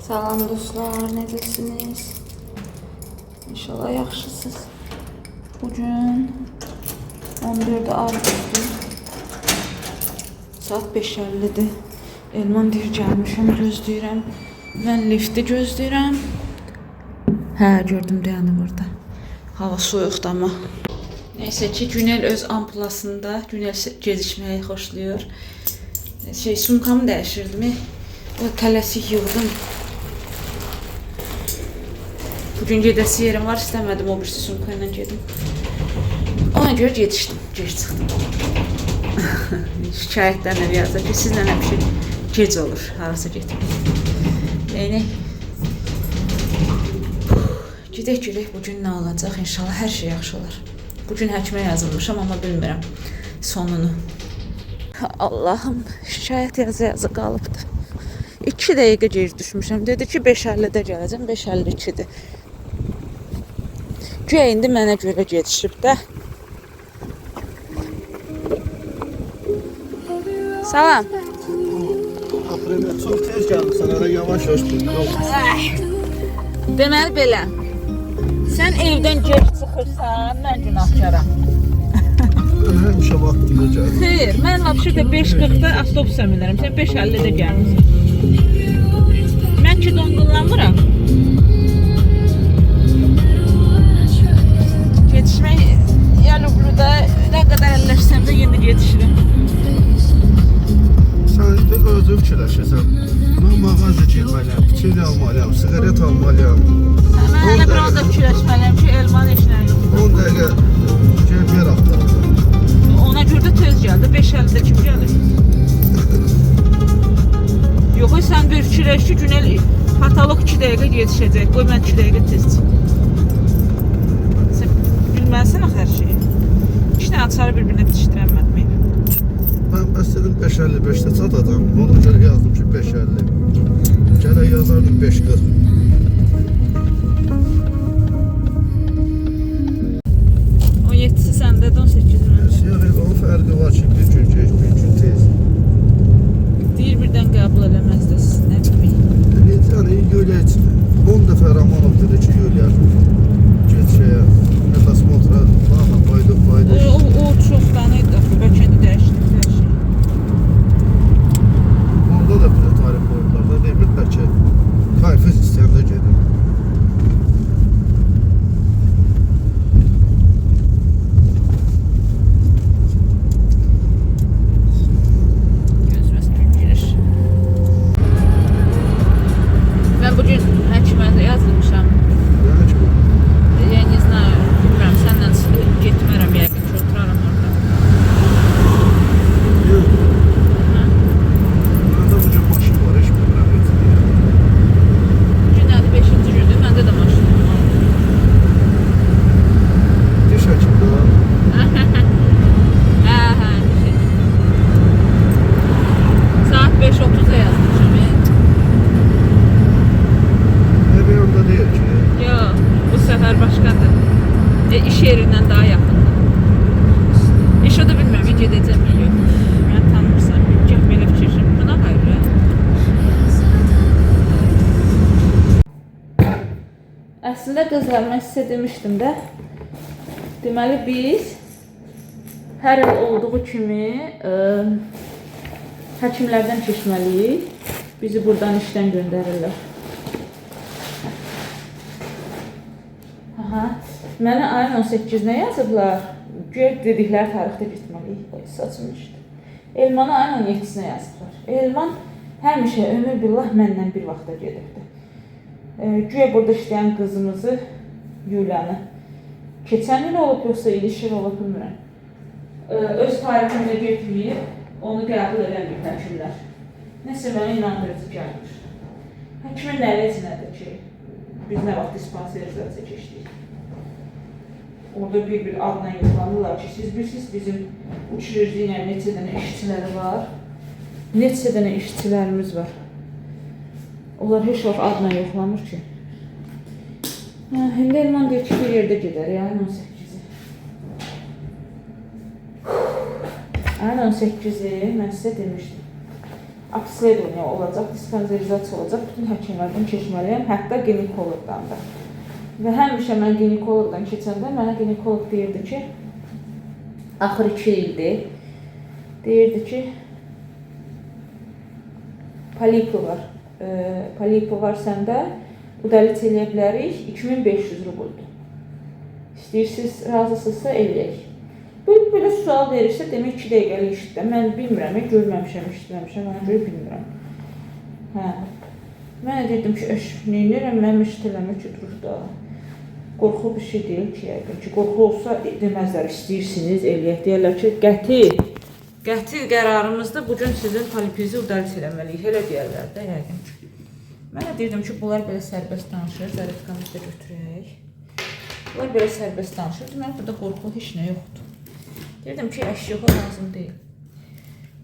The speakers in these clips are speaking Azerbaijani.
Salam dostlar, necəsiniz? İnşallah yaxşısınız. Bugün 14 avqustdur. Saat 5:50-dir. Elman deyir gəlmişəm, gözləyirəm. Mən lifti gözləyirəm. Hə, gördüm dayanı burada. Hava soyuqdur amma. Neyse ki, Günel öz ampulasında, Günel gecikməyi xoşlayır. Sumkamı dəyişirdim. O tələsik yığdım. Bugün gedəsi yerim var, istəmədim o birisi sumka ilə gedim. Ona görə yetişdim, gec çıxdım. Şikayətlərlə yazır ki, sizlə həmişə gec olur, harasa getmək. Yəni, gedək bugün nə olacaq, inşallah hər şey yaxşı olar. Bugün həkimə yazılmışam, amma bilmirəm sonunu. Allahım, şikayət yazı qalıbdır. 2 dəqiqə geri düşmüşəm. Dedi ki, 5:50-də gələcəm, 5:52-dir. Güya indi mənə görə gedişib də. Salam. Çox tez gəlmişsən, hələ yavaş-yavaş Deməli belə. Sən evdən gec çıxırsan, mən günahkaram. Həmişə vaxtında gəldim. Xeyr, mən vəbşə 5:40-da avtobusa minirəm. Sən 5:50-də gəlmisən. Mən ki donqullanmıram. Yetişmək Yalovlu'da nə qədər əlləşsəm də yenə yetişirəm. Sən də özün fikirləşirsən. Mən mağaza getməliyəm, piçil almalıyam, siqaret almalıyam. Mən hələ biraz da fikirləşməliyəm ki, elman işlə yox. 10 dəqiqə gəl bir axtaracam. Ona görə də tez gəldi, 5:50-də kim gəlir? Yox, sən bir fikirləş ki, Günel patolog 2 dəqiqə yetişəcək. Qoy mən 2 dəqiqə tez çıxım. Sən bilməlisən axı hər şeyi. İşte açarı bir-birinə bitişdirənmədim. Mən bəstədim 5:55-də çatacam. Ona görə yazdım ki, 5:50. Gələk yazardım 5:40. O 7-si səndədir, 18-i məndə. Yox, onun fərqi var ki, bir gün gec, bir gün tez. Deyir birdən qəbul eləməzdə siz, nə bilməyim. Yəni, yöləç, 10 dəfə Ramanov dedi ki, yölər. Get şeyə, metasmotra, lama, baydı. O çoxdan idi, bəlkə indi dəyişdik hər şey. Orada da bir tarif koyurlar da, demirlər ki, kayfız istəyəndə gedin. Ben bugün həkimə də yazılmışam. Yəni ki, Я не знаю, bilmirəm, səndən getmərəm yəqin ki, oturaram orada. yox. Məndə bugün maşın var, heç bilmirəm, heç deyirəm. Bugün nədir, 5-ci gündür, məndə də maşınım var. Diş həkimdə var. Hə, şey. Saat 5:30-da yazmışam. Bir yanda deyir ki, Yox, bu səfər başqadır. İş yerindən daha yaxındır. İşə də bilmirəm, gedəcəm ya yox. Mən tanımırsan, gəh belə fikirləşim. Buna qayır. Əslində qızlar, mən sizə demişdim də. Deməli biz hər il olduğu kimi həkimlərdən keçməliyik. Bizi buradan işdən göndərirlər. Aha. Mənə ayın 18-nə yazıblar. Güya dedikləri tarixdə getməliyik. Saçmışdı. Elmanı ayın 17-sinə yazıblar. Elman həmişə ömür billah məndən bir vaxta gedibdi. Güya burada işləyən qızımızı Yuliyanı keçən il olub, yoxsa ilişir olub, bilmirəm. Öz tarixində getməyib, onu qəbul eləməyib həkimlər. Nəsə mənə inandırıcı gəlmir. Həkimin nə vəzinədir ki, biz nə vaxt dispanserizasiya keçdik. Orada bir adla yoxlanırlar ki, siz bilirsiniz bizim bu chirurgiya neçə dənə işçiləri var. Neçə dənə işçilərimiz var. Onlar heç vaxt adla yoxlanmır ki. İndi Elman deyir ki, bir yerdə gedər, yəni 18-i. Ayın 18-i mən sizə demişdim. obsledovaniya olacaq, dispanserizasiya olacaq. Bütün həkimlərdən keçməliyəm, hətta ginekoloqdan da. Və həmişə mən ginekoloqdan keçəndə mənə ginekoloq deyirdi ki, axır 2 ildir. Deyirdi ki, polipi var. Polipi var səndə, udalit eləyə bilərik, 2500 rubuldur. İstəyirsiniz, razısınızsa eləyək. Belə sual verirsə, demək 2 dəqiqəlik işdə. Mən bilmirəm, mən görməmişəm, işləmişəm, ona görə bilmirəm. Hə. Mən dedim ki, neynirəm, mənim işləmək ki, durur da. Qorxu bir şey deyil ki, yəqin ki, qorxu olsa deməzlər, istəyirsiniz, eləyək. Deyərlər ki, qəti qərarımızda bugün sizin polipinizi udalit eləməliyik. Elə deyərlər də, yəqin ki. Mən deyirdim ki, bunlar belə sərbəst danışır, zərifkanızı da götürək. Bunlar belə sərbəst danışır, demək, burada qorxu heç nə yoxdur. Deyirdim ki, əşyoxa lazım deyil.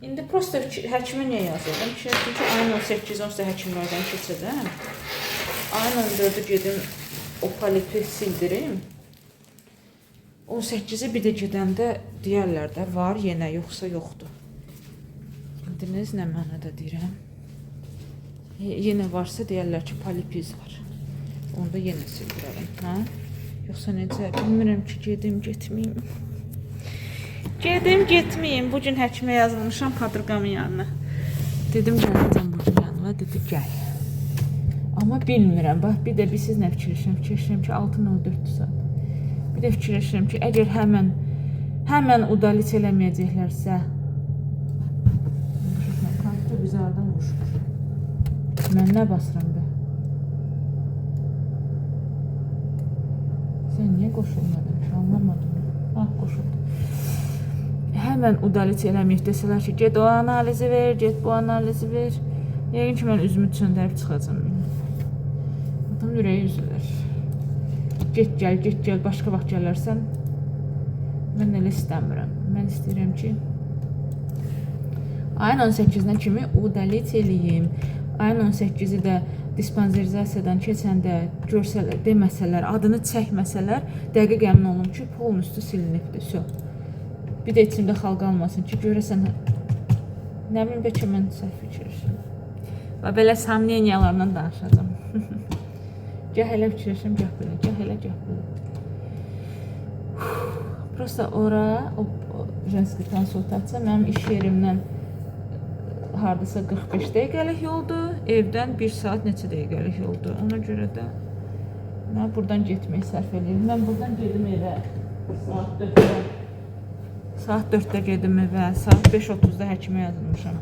İndi prosta həkimə niyə yazırdım? Fikirləşdim ki, ayın 18-10 həkimlərdən keçəcəm. Ayın 14-ü gedim o polipi sildirim. 18-i bir də gedəndə deyərlər də var, yenə yoxsa yoxdur. Bildiniz nə mənada deyirəm? Yenə varsa deyərlər ki, polipiz var. Onda yenə sildirərəm. Hə? Yoxsa necə? Bilmirəm ki, gedim, getməyim. Gedim, getməyim. Bugün həkimə yazılmışam padırqamın yanına. Dedim, gələcəm bugün yanına. Dedi, gəl. Amma bilmirəm. Bax, bir də siz nə fikirləşirəm ki, 6:04 saat. Bir də fikirləşirəm ki, əgər həmən udalit eləməyəcəklərsə, kompüter bizi aradan vuruşur. Mən nə basıram be? Sən niyə qoşulmadın ki? Anlamadım. Ah, qoşuldu. Həmən udalit eləməyib desələr ki, get o analizi ver, get bu analizi ver. Yəqin ki, mən üzümü çöndərib çıxacam. Adam ürəyi üzülür. Get gəl, başqa vaxt gələrsən. Mən elə istəmirəm. Mən istəyirəm ki, ayın 18-nə kimi udalit eləyim. Ayın 18-i də dispanserizasiyadan keçəndə görsələr, deməsələr, adını çəkməsələr, dəqiq əmin olum ki, polun üstü silinibdir. Bir də içimdə xalq almasın ki, görəsən, nə bilim, bəlkə mən səhv fikirləşirəm. Və belə samneniyalarla danışacam. Gəh elə fikirləşirəm, gəh belə, gəh elə, gəh belə. Prosta ora, o jenski konsultasiya mənim iş yerimdən hardasa 45 dəqiqəlik yoldur, evdən 1 saat neçə dəqiqəlik yoldur. Ona görə də mən buradan getmək sərf edirəm. Mən buradan gedim evə saat 4-də gedim evə, saat 5:30-da həkimə yazılmışam.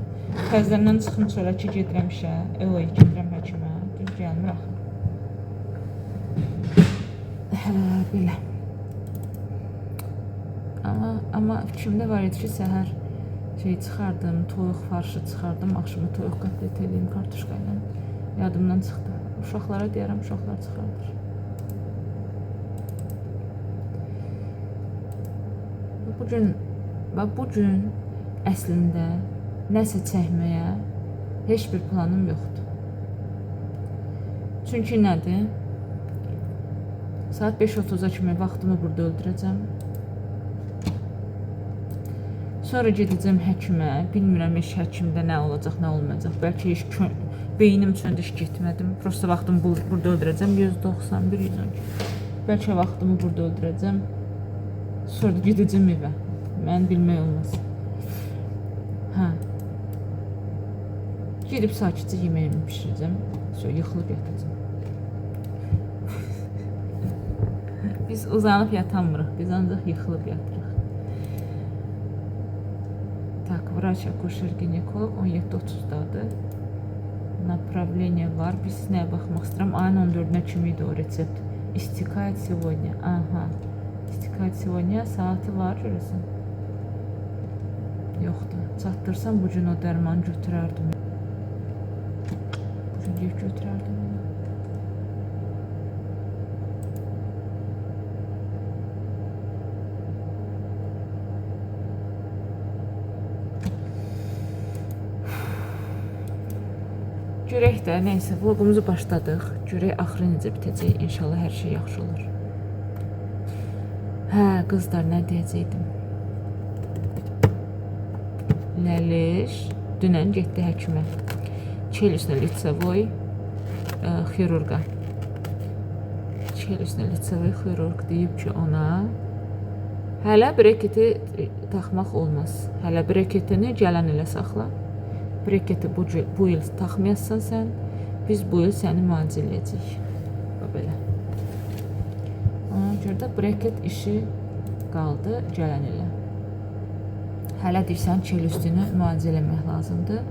Təzədən çıxım çölə ki, gedirəm işə, gedirəm həkimə, düz gəlmir axı. Belə. Amma fikrimdə var idi ki, səhər çıxardım, toyuq farşı çıxardım, axşamı toyuq qatlet edeyim kartuşka ilə. Yadımdan çıxdı. Uşaqlara deyərəm, uşaqlar çıxardır. Bugün əslində nəsə çəkməyə heç bir planım yoxdur. Çünki nədir? Saat 5:30-a kimi vaxtımı burada öldürəcəm. Sonra gedəcəm həkimə. Bilmirəm heç həkimdə nə olacaq, nə olmayacaq. Bəlkə heç beynim üçün heç getmədim. Prosta vaxtımı burada öldürəcəm. 191, 112. Bəlkə vaxtımı burada öldürəcəm. Sonra gedəcəm evə. Mən bilmək olmaz. Hə. Gedib sakitcə yeməyimi pişirəcəm. Sonra yıxılıb yatacam. Biz uzanıb yatamırıq. Biz ancaq yıxılıb yatırıq. Так, врач, акушер, гинеколог 17:30-dadır. Направление var. Biz nəyə baxmaq istəyirəm? Ayın 14-nə kimi idi o resept. İstikayət сегодня. Aha. İstikayət сегодня saati var görəsən. Yoxdur. Çatdırsam bugün o dərmanı götürərdim. Bugün götürərdim. Görək də, neysə, vlogumuzu başladıq. Görək axırı necə bitəcək. İnşallah hər şey yaxşı olur. Hə, qızlar, nə deyəcəkdim? Ləliş, dünən getdi həkimə. Челюстно-лицевой xirurqa. Челюстно-лицевой xirurq deyib ki, ona hələ breketi taxmaq olmaz. Hələ breketini gələn ilə saxla. Breketi bu il taxmayassan sən, biz bu il səni müalicə edəcəyik. Belə. Ona görə də breket işi qaldı gələn ilə. Hələ deyirsən, çelüstünü müalicə eləmək lazımdır.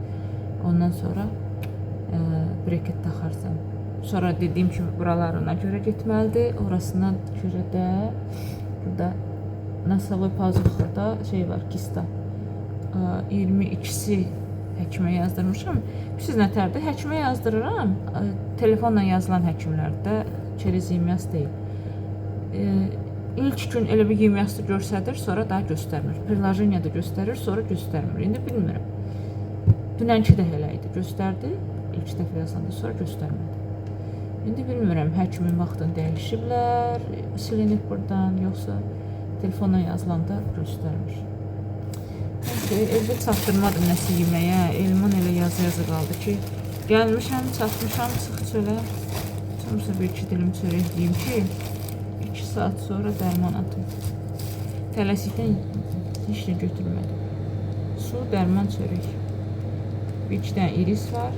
Ondan sonra breket taxarsan. Sonra dediyim kimi buralarına görə getməlidir. Orasına görə də burada nasavoy pazuxada şey var, kista. 22'si həkimə yazdırmışam. Siz nətərdir? Həkimə yazdırıram. Telefonla yazılan həkimlərdə çerez yemyas deyil. İlk gün elə bir yemyası göstərir, sonra daha göstərmir. Prilajeniya da göstərir, sonra göstərmir. İndi bilmirəm. Dünənki də elə idi. Göstərdi, ilk dəfə yazanda, sonra göstərmədi. İndi bilmirəm, həkimin vaxtını dəyişiblər, silinib buradan, yoxsa telefonla yazılanda göstərmir. Evdə çatdırmadım nəsə yeməyə. Elman elə yazı qaldı ki, gəlmişəm, çatmışam, çıx çölə. Sonra bir-iki dilim çörək deyim ki, 2 saat sonra dərman atım. Tələsikdən heç nə götürmədim. Su, dərman, çörək. Bir-iki dənə iris var.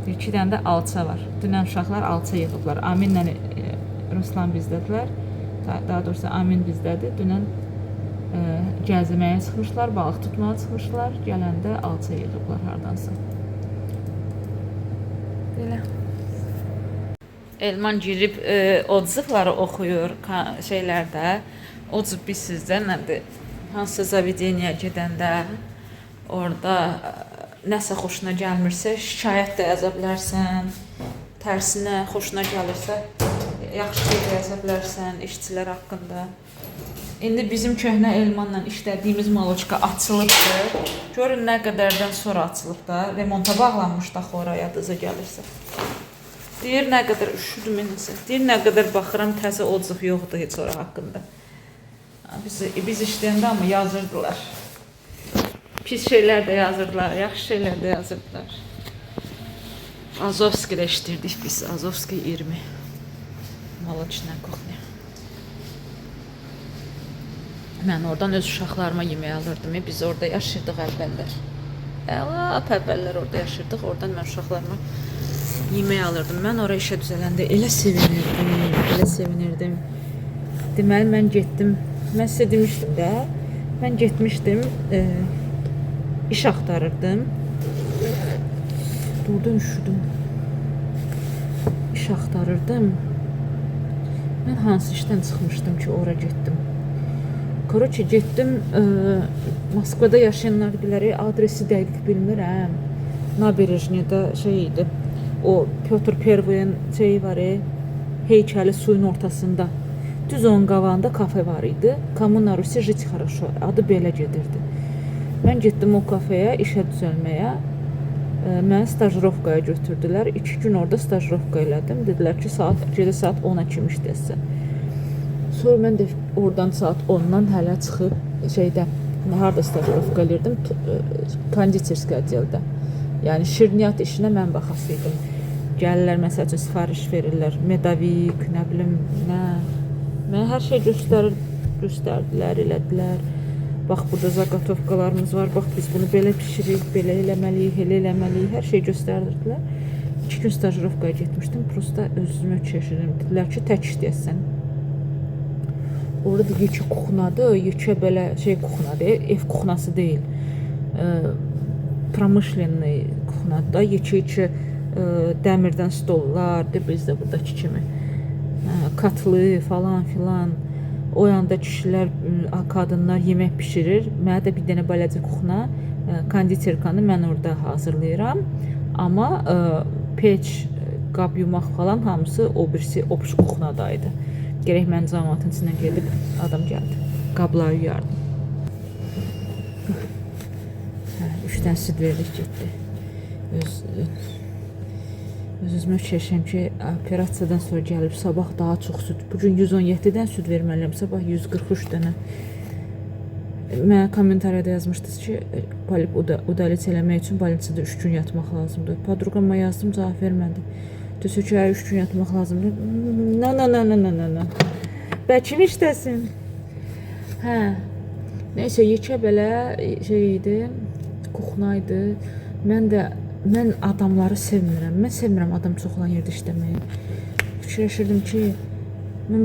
Bir-iki dənə də alça var. Dünən uşaqlar alça yığıblar. Aminlə Ruslan bizdədilər. Daha doğrusu Amin bizdədir. Dünən gəzməyə çıxmışlar, balıq tutmağa çıxmışlar. Gələndə alça yığıblar hardansa. Belə. Elman girib odzıqları oxuyur şeylərdə. Odzıq biz sizdə nədir? Hansı zavedeniya gedəndə orada nəsə xoşuna gəlmirsə şikayət də yaza bilərsən. Tərsinə xoşuna gəlirsə yaxşı şey yaza bilərsən işçilər haqqında. İndi bizim köhnə Elmanla işlədiyimiz maloçka açılıbdır. Görün nə qədərdən sonra açılıb da. Remonta bağlanmış da oraya adıza gəlirsə. Deyir nə qədər üşüdüm nəsə. Deyir nə qədər baxıram təzə odzıq yoxdur heç ora haqqında. Biz işləyəndə amma yazırdılar. Pis şeylər də yazırdılar, yaxşı şeylər də yazırdılar. Azovski'də işləyirdik biz. Azovski 20. Maloçna kuxnya. Mən oradan öz uşaqlarıma yemək alırdım. Biz orada yaşırdıq əvvəllər. Əvvəllər orada yaşırdıq. Oradan mən uşaqlarıma yemək alırdım. Mən oraya işə düzələndə elə sevinirdim. Deməli, mən getdim. Mən sizə demişdim də. Mən getmişdim. İş axtarırdım. Durdum, üşüdüm. İş axtarırdım. Mən hansı işdən çıxmışdım ki, ora getdim. Korotçe getdim. Moskvada yaşayanlar bilərək, adresi dəqiq bilmirəm. Nabережныйda şey idi. O Pyotr Первыйın şeyi var, heykəli suyun ortasında. Düz onun qabağında kafe var idi. Komuna Rusi Jить Хорошо. Adı belə gedirdi. Mən getdim o kafeyə işə düzəlməyə. Məni stajrovkaya götürdülər. 2 gün orada stajrovka elədim. Dedilər ki, gecə saat 10-a kimi işləsən. Sonra mən də oradan saat 10-dan hələ çıxıb şeydə harda stajrovka elirdim? Konditerski отделdə. Yəni şirniyyat işinə mən baxasıydım. Gəlirlər, məsəl üçün sifariş verirlər. Medavik, nə bilim, nə. Mənə hər şey göstərdilər, elədilər. Bax, burada zaqatovkalarımız var. Bax, biz bunu belə pişiririk, belə eləməliyik, elə eləməliyik. Hər şey göstərdilər. 2 gün stajrovkaya getmişdim. Prosta özümü çeşirdim. Dedilər ki, tək işləyəsən. Orada yekə kuxnadır. Yekə belə şey kuxnadır. Ev kuxnası deyil. Pромышленный kuxnadır da. Yekə dəmirdən stollardır. Bizdə buradakı kimi. Katlı falan filan. O yanda kişilər, qadınlar yemək pişirir. Mənə də bir dənə balaca kuxna, konditerkanı mən orada hazırlayıram. Amma peç, qab yumaq falan hamısı o birisi kuxnadaydı. Gərək mən cəmaatın içinə gedib adam gəldi. Qabları yuyardım. 3 dənə süd verdik getdi. Öz-özümə fikirləşirəm ki, operasiyadan sonra gəlib sabah daha çox süd. Bugün 117 dənə süd verməliyəm, sabah 143 dənə. Mənə kommentariyada yazmışdınız ki, polip udalits eləmək üçün bolnitsada 3 gün yatmaq lazımdır. Podruqama yazdım, cavab vermədi. Düzü ki, 3 gün yatmaq lazımdır. Na. Bəlkə işdəsin. Hə. Nəysə, yekə belə şey idi, kuxnaydı. Mən adamları sevmirəm. Mən sevmirəm adam çox olan yerdə işləməyi. Fikirləşirdim ki, mən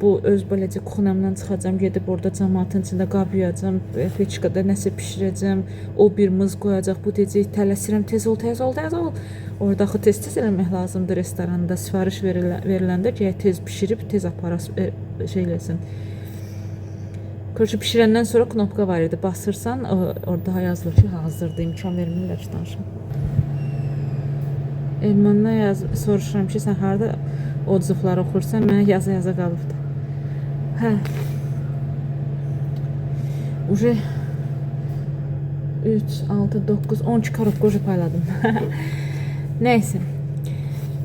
bu öz beləcə kuxnamdan çıxacam, gedib orada cəmaatın içində qab yuyacam, peçkada nəsə bişirəcəm, o bir mız qoyacaq, bu deyəcək, tələsirəm, tez ol. Orada axı tez eləmək lazımdır restoranda, sifariş veriləndə ki, tez bişirib, tez aparası şeyləsin. Korçu pişirəndən sonra knopka var idi, basırsan, orada yazılır ki, hazırdır, imkan vermirlər ki, danışım. Elmanına soruşuram ki, sən harada odzufları oxursan, mənə yaza qalıbdır. Hə. Uje 3, 6, 9, 12 korobka uje payladım. Nəysə.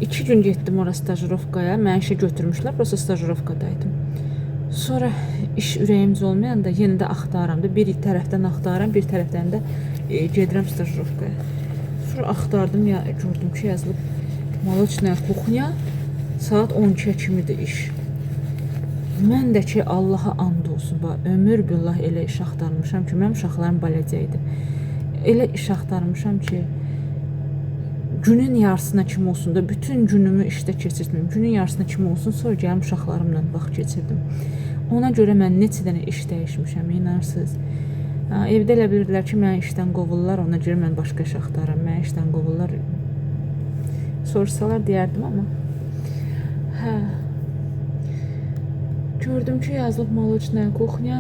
2 gün getdim ora stajirovkaya. Mən işə götürmüşlər, prosta stajirovkadaydım. Sonra iş ürəyimcə olmayanda yenə də axtarıram da. Bir tərəfdən axtarıram, bir tərəfdən də gedirəm stajirovkaya. Sonra axtardım, gördüm ki, yazılıb Molotçnaya kuxnya. Saat 12-yə kimidir iş. Mən də ki, Allaha and olsun, ömür billah elə iş axtarmışam ki, mənim uşaqlarım baləcə idi. Elə iş axtarmışam ki, günün yarısına kimi olsun da, bütün günümü işdə keçirtməyim. Günün yarısına kimi olsun, sonra gələm uşaqlarımla vaxt keçirdim. Ona görə mən neçə dənə iş dəyişmişəm, inarsınız. Evdə elə bilirdilər ki, mən işdən qovurlar, ona görə mən başqa iş axtarıram. Mən işdən qovurlar. Sorsalar deyərdim, amma. Hə. Gördüm ki, yazılıb Molotçnaya kuxnya,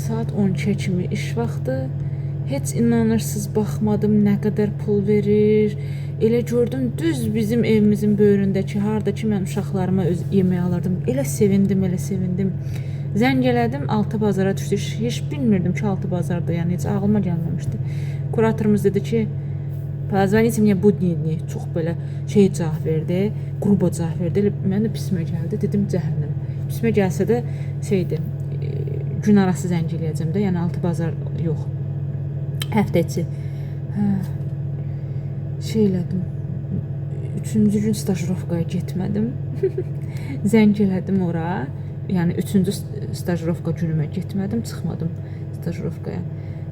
saat 12-yə kimi iş vaxtı. Heç inanırsız baxmadım, nə qədər pul verir. Elə gördüm, düz bizim evimizin böyründəki, harda ki, mən uşaqlarıma öz yemək alırdım. Elə sevindim. Zəng elədim, 6 bazara düşdük. Heç bilmirdim ki, 6 bazarda, yəni heç ağlıma gəlməmişdi. Kuratorumuz dedi ki, poзвоните мне будние дни. Çox belə cavab verdi, qruba cavab verdi. Mən də pismə gəldi, dedim cəhənnəm. Pismə gəlsə də şeydir, gün arası zəng eləyəcəm də, yəni 6 bazar yox. Həftə içi. Şey elədim. 3-cü gün stajirovkaya getmədim. Zəng elədim ora. Yəni 3-cü stajirovka günümə getmədim, çıxmadım stajirovkaya.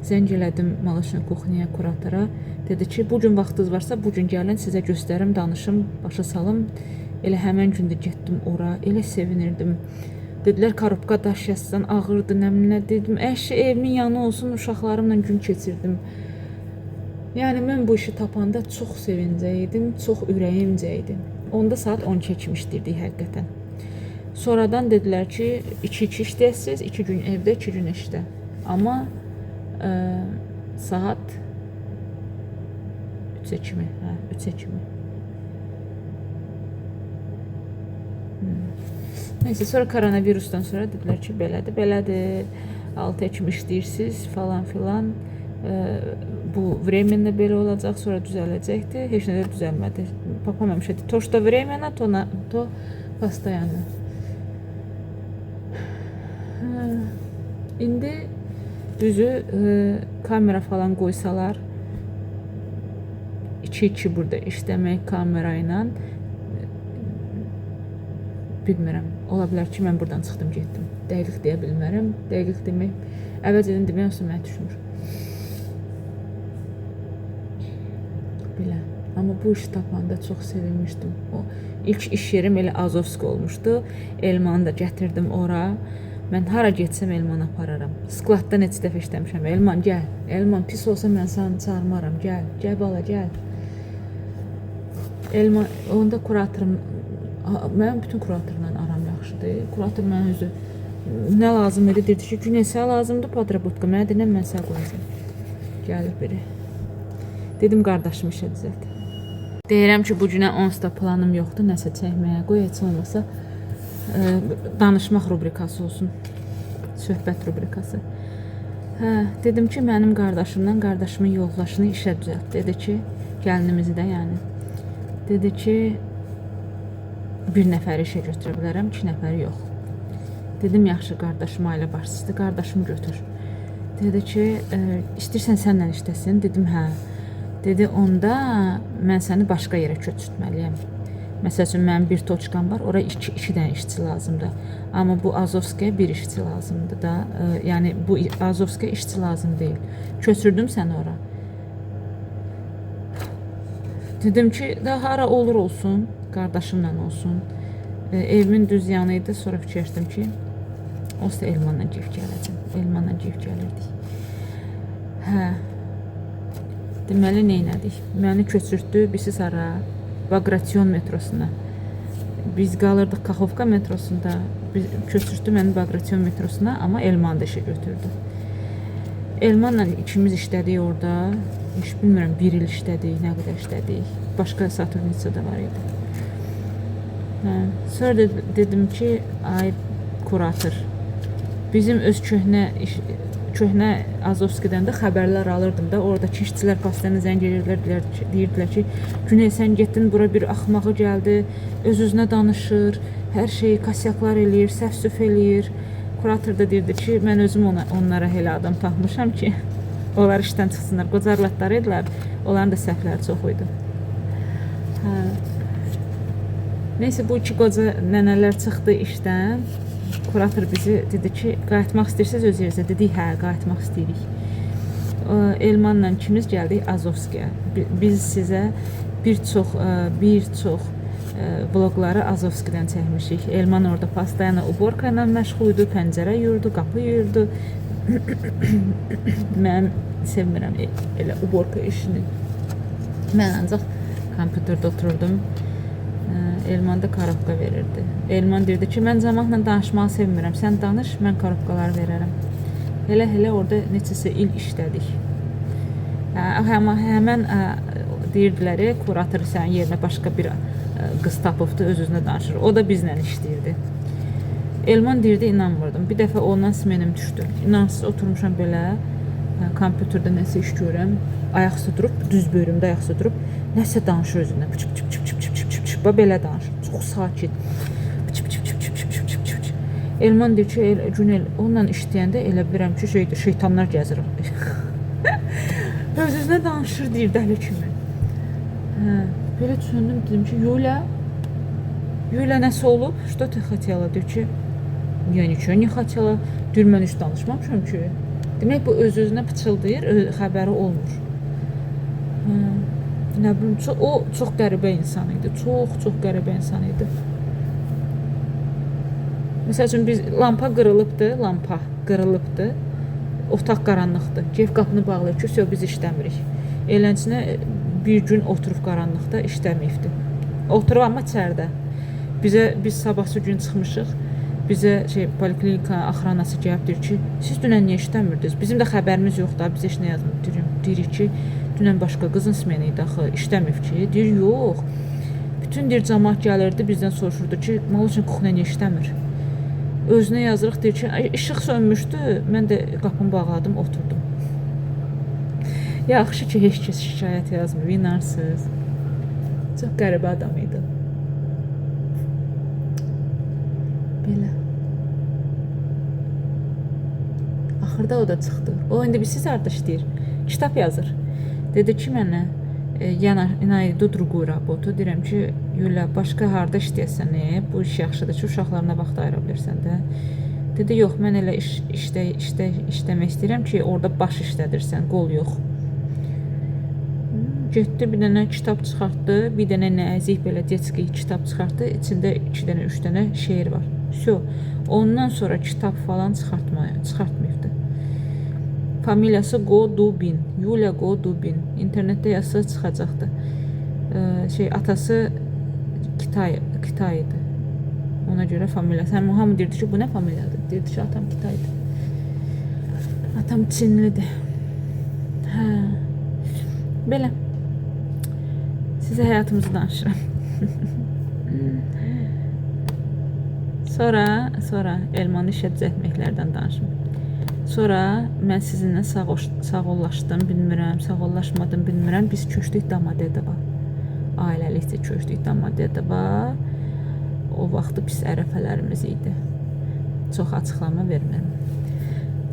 Zəng elədim Molotçnaya kuxnyaya, kuratora. Dedi ki, bu gün vaxtınız varsa, bu gün gəlin, sizə göstərim, danışım, başa salım. Elə həmən gündə getdim ora, elə sevinirdim. Dedilər, korobka daş yazsan, ağırdı, nə dedim. Əşi, evimin yanı olsun, uşaqlarımla gün keçirdim. Yəni, mən bu işi tapanda çox sevincəydim, çox ürəyimcə idi. Onda saat 12-yə kimi işləyirdik həqiqətən. Sonradan dedilər ki, 2-2 işləyəsiniz, 2 gün evdə, 2 gün işdə. Amma saat 3-ə kimi, 3-ə kimi. Neyse, sonra koronavirusdan sonra dedilər ki, belədir, 6-ya kimi işləyirsiniz, falan filan. Bu временно belə olacaq, sonra düzələcəkdir. Heç nə də düzəlmədi. Papam həmişə deyir, to что временно, to постоянно. İndi düzü kamera falan qoysalar, 2-2 burada işləmək kamera ilə, bilmirəm. Ola bilər ki, mən buradan çıxdım, getdim. Dəqiq deyə bilmərəm. Dəqiq demək, əvvəz edin demək olsun, mənə düşmür. Belə. Amma bu işi tapanda çox sevinmişdim. O ilk iş yerim elə Azovski olmuşdu. Elmanı da gətirdim ora. Mən hara getsəm elman apararam. Skladda neçə dəfə işləmişəm. Elman, gəl. Elman, pis olsa mən səni çağırmaram. Gəl. Gəl bala, gəl. Elman, onda kuratorum, mənim bütün kuratorla aram yaxşıdır. Kurator mənə özü nə lazım idi, dedi ki, günəsə lazımdır, padrabotka. Mənə deyilən, mən sənə qoyacam. Gəlir biri. Dedim, qardaşım işə düzət. Deyirəm ki, bu günə 10 planım yoxdur, nəsə çəkməyə qoy, heç olmasa danışmaq rubrikası olsun. Söhbət rubrikası. Dedim ki, mənim qardaşımdan qardaşımın yoldaşını işə düzət. Dedi ki, gəlinimizi də yəni. Dedi ki, bir nəfəri işə götürə bilərəm, 2 nəfəri yox. Dedim yaxşı, qardaşım ailə başçısıdır, qardaşımı götür. Dedi ki, istəyirsən sənlə işləsin? Dedim, hə. Dedi, onda mən səni başqa yerə köçürtməliyəm. Məsəl üçün, mənim bir toçkam var, oraya iki dənə işçi lazımdır. Amma bu Azovskaya bir işçi lazımdır da. Yəni, bu Azovskaya işçi lazım deyil. Köçürdüm səni ora. Dedim ki, da hara olur olsun, qardaşımla olsun. Evimin düz yanı idi, sonra fikirləşdim ki, olsa Elmanla gef gələcəm. Elmanla gef gəlirdik. Hə. Deməli, neynədik? Məni köçürtdü, birisi hara? Bagration metrosuna. Biz qalırdıq Kaxovka metrosunda. Köçürtdü məni Bagration metrosuna, amma Elmanı da işə götürdü. Elmanla ikimiz işlədik orada. Heç bilmirəm, 1 il işlədik, nə qədər işlədik. Başqa Saturnitsa da var idi. Hə. Sonra dedim ki, ay kurator, bizim öz köhnə Azovskidən də xəbərlər alırdım da, oradakı işçilər postlarına zəng edirdilər, deyirdilər ki, Güney, sən getdin, bura bir axmağı gəldi, öz-özünə danışır, hər şeyi kasyaklar eləyir, səf-süf eləyir. Kurator da deyirdi ki, mən özüm onlara elə adam tapmışam ki, onlar işdən çıxsınlar, qoca arvadlar idilər, onların da səhvləri çox idi. Hə. Neyse, bu iki qoca nənələr çıxdı işdən. Kurator bizi dedi ki, qayıtmaq istəyirsiniz öz yerinizə? Dedik, hə, qayıtmaq istəyirik. Elmanla ikimiz gəldik Azovskaya. Biz sizə bir çox vloqları Azovskidən çəkmişik. Elman orada pastayla, uborka ilə məşğul idi, pəncərə yuyurdu, qapı yuyurdu. Mən sevmirəm elə uborka işini. Mən ancaq kompüterdə otururdum. Elman da korobka verirdi. Elman deyirdi ki, mən cəmaatla danışmağı sevmirəm. Sən danış, mən korobkalar verərəm. Elə orada neçəsə il işlədik. Amma həmən deyirdilər, kurator sənin yerinə başqa bir qız tapıbdı, öz-özünə danışır. O da bizlə işləyirdi. Elman deyirdi, inanmırdım. Bir dəfə ondan smenim düşdü. İnansız oturmuşam belə, kompüterdə nəsə iş görürəm. Ayaqüstə durub, düz böyrümdə ayaqüstə durub, nəsə danışır özündən. Belə danışır. Çox sakit. Elman deyir ki, Günel, onunla işləyəndə elə bilirəm ki, şeytanlar gəzir. Öz-özünə danışır, deyir, dəli kimi. Belə düşündüm, dedim ki, Yuля nəsə olub? Что ты хотела? Deyir ki, я ничего не хотела. Deyir, mən heç danışmamışam ki. Demək, bu öz-özünə pıçıldayır, xəbəri olmur. Nə bilim, o çox qəribə insan idi. Çox qəribə insan idi. Məsəl üçün, biz lampa qırılıbdı. Otaq qaranlıqdır. Gef qapını bağlayır ki, biz işləmirik. Elənçinə bir gün oturub qaranlıqda işləməyibdi. Oturub, amma içəridə. Biz sabahsı gün çıxmışıq. Bizə poliklinika axranası gəlib deyir ki, siz dünən niyə işləmirdiniz? Bizim də xəbərimiz yoxdur, biz heç nə yazmır. Deyirik ki, dünən başqa qızın smeni idi axı, işləməyib ki. Deyir, yox. Bütün deyir, cəmaat gəlirdi, bizdən soruşurdu ki, mal üçün kuxna niyə işləmir? Özünə yazırıq, deyir ki, işıq sönmüşdü, mən də qapını bağladım, oturdum. Yaxşı ki, heç kəs şikayət yazmır, inarsınız. Çox qəribə adam idi. Belə. Axırda o da çıxdı. O, indi siz harada işləyir? Kitab yazır. Dedi ki, mənə, inaydı другую работу. Deyirəm ki, Yuля, başqa harada işləyəsən, bu iş yaxşıdır ki, uşaqlarına vaxt ayıra bilirsən də. Dedi, yox, mən elə işləmək istəyirəm ki, orada baş işlədirsən, qol yox. Getdi, bir dənə kitab çıxartdı, bir dənə nəzik belə detski kitab çıxartdı, içində 2 dənə, 3 dənə şeir var. Ondan sonra kitab falan çıxartmayıbdı. Familiyası Godubin, Yulia Godubin. İnternetdə yazsa çıxacaqdı. Atası Kitaydı. Ona görə familiyası. Hamı deyirdi ki, bu nə familiyadır? Deyirdi ki, atam Kitaydı. Atam Çinlidir. Hə. Belə. Sizə həyatımızı danışıram. Sonra Elmanı işə düzəltməklərdən danışım. Sonra mən sizinlə sağollaşdım, bilmirəm, sağollaşmadım, bilmirəm. Biz köçdük Domodedovo. Ailəlikcə köçdük Domodedovo. O vaxtı pis ərəfələrimiz idi. çox açıqlama vermirəm.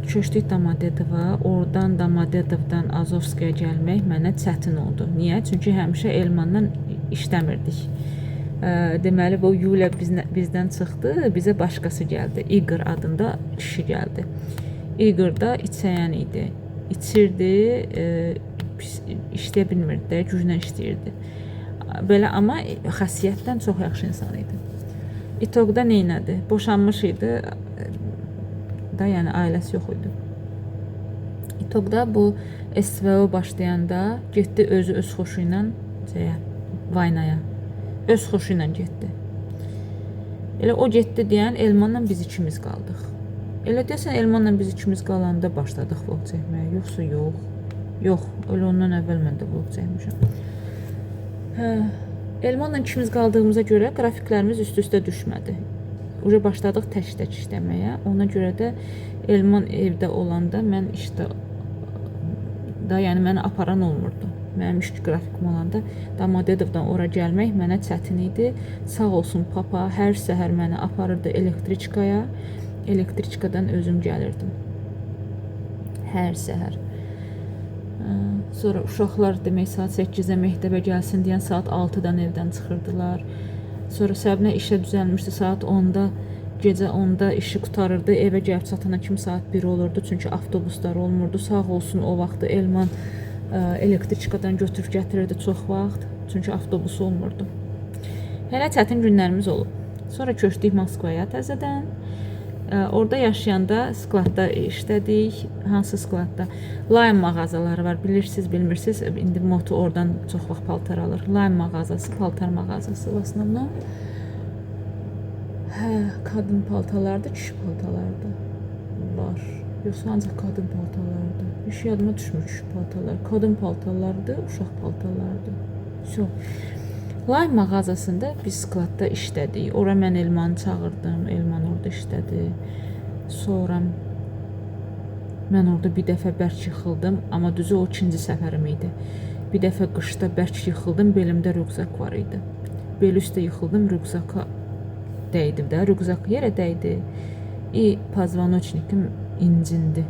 Köçdük Domadedova, oradan Domadedovdan Azovskaya gəlmək mənə çətin oldu. Niyə? Çünki həmişə Elmandan işləmirdik. Deməli, bu Yuliya bizdən çıxdı, bizə başqası gəldi. Igor adında kişi gəldi. Igor da içəyən idi. İçirdi, işləyə bilmirdi də, güclə işləyirdi. Belə, amma xasiyyətdən çox yaxşı insan idi. İtoqda neynədi? Boşanmış idi. Da, yəni ailəsi yox idi. İtoqda bu SVO başlayanda getdi özü öz xoşu ilə Vaynaya. Öz xoşu ilə getdi. Elə o getdi deyən Elmanla biz ikimiz qaldıq. Elə deyəsən Elmanla biz ikimiz qalanda başladıq vlog çəkməyə. Yoxsa yox. Yox, elə ondan əvvəl mən də vlog çəkmişəm. Elmanla ikimiz qaldığımıza görə qrafiklərimiz üst-üstə düşmədi. Uca başladıq tək-tək işləməyə. Ona görə də Elman evdə olanda mən işdə da, yəni məni aparan olmurdu. Mənim iş qrafikim olanda Domadedovdan ora gəlmək mənə çətin idi. Sağ olsun papa hər səhər məni aparırdı elektriçkaya. Elektriçkadan özüm gəlirdim. Hər səhər. Sonra uşaqlar demək saat 8-də məktəbə gəlsin deyən saat 6-dan evdən çıxırdılar. Sonra Səbinə işə düzəlmişdi saat 10-da, gecə 10-da işi qutarırdı. Evə gəlib çatana kimi saat 1 olurdu. Çünki avtobuslar olmurdu. Sağ olsun o vaxtı Elman elektriçkadan götürüb gətirirdi çox vaxt. Çünki avtobus olmurdu. Hələ çətin günlərimiz olub. Sonra köçdük Moskvaya təzədən. Orada yaşayanda skladda işlədik. Hansı skladda? Line mağazaları var. Bilirsiniz, bilmirsiniz. İndi Moto oradan çox vaxt paltar alır. Line mağazası, paltar mağazası в основном. Kadın paltarlardı, kişi paltarlardı var. Yoxsa ancaq kadın paltarlardı. Bir şey yadıma düşmür kişi paltarlar. Kadın paltarlardı, uşaq paltarlardı. So. Line mağazasında biz skladda işlədik. Ora mən Elmanı çağırdım. Elman orada işlədi. Sonra mən orada bir dəfə bərk yıxıldım. Amma düzü o ikinci səfərim idi. Bir dəfə qışda bərk yıxıldım. Belimdə rüqzak var idi. Bel üstə yıxıldım. Rüqzaka dəydim də. Rüqzak yerə dəydi. Pozvanoçnikim incindi.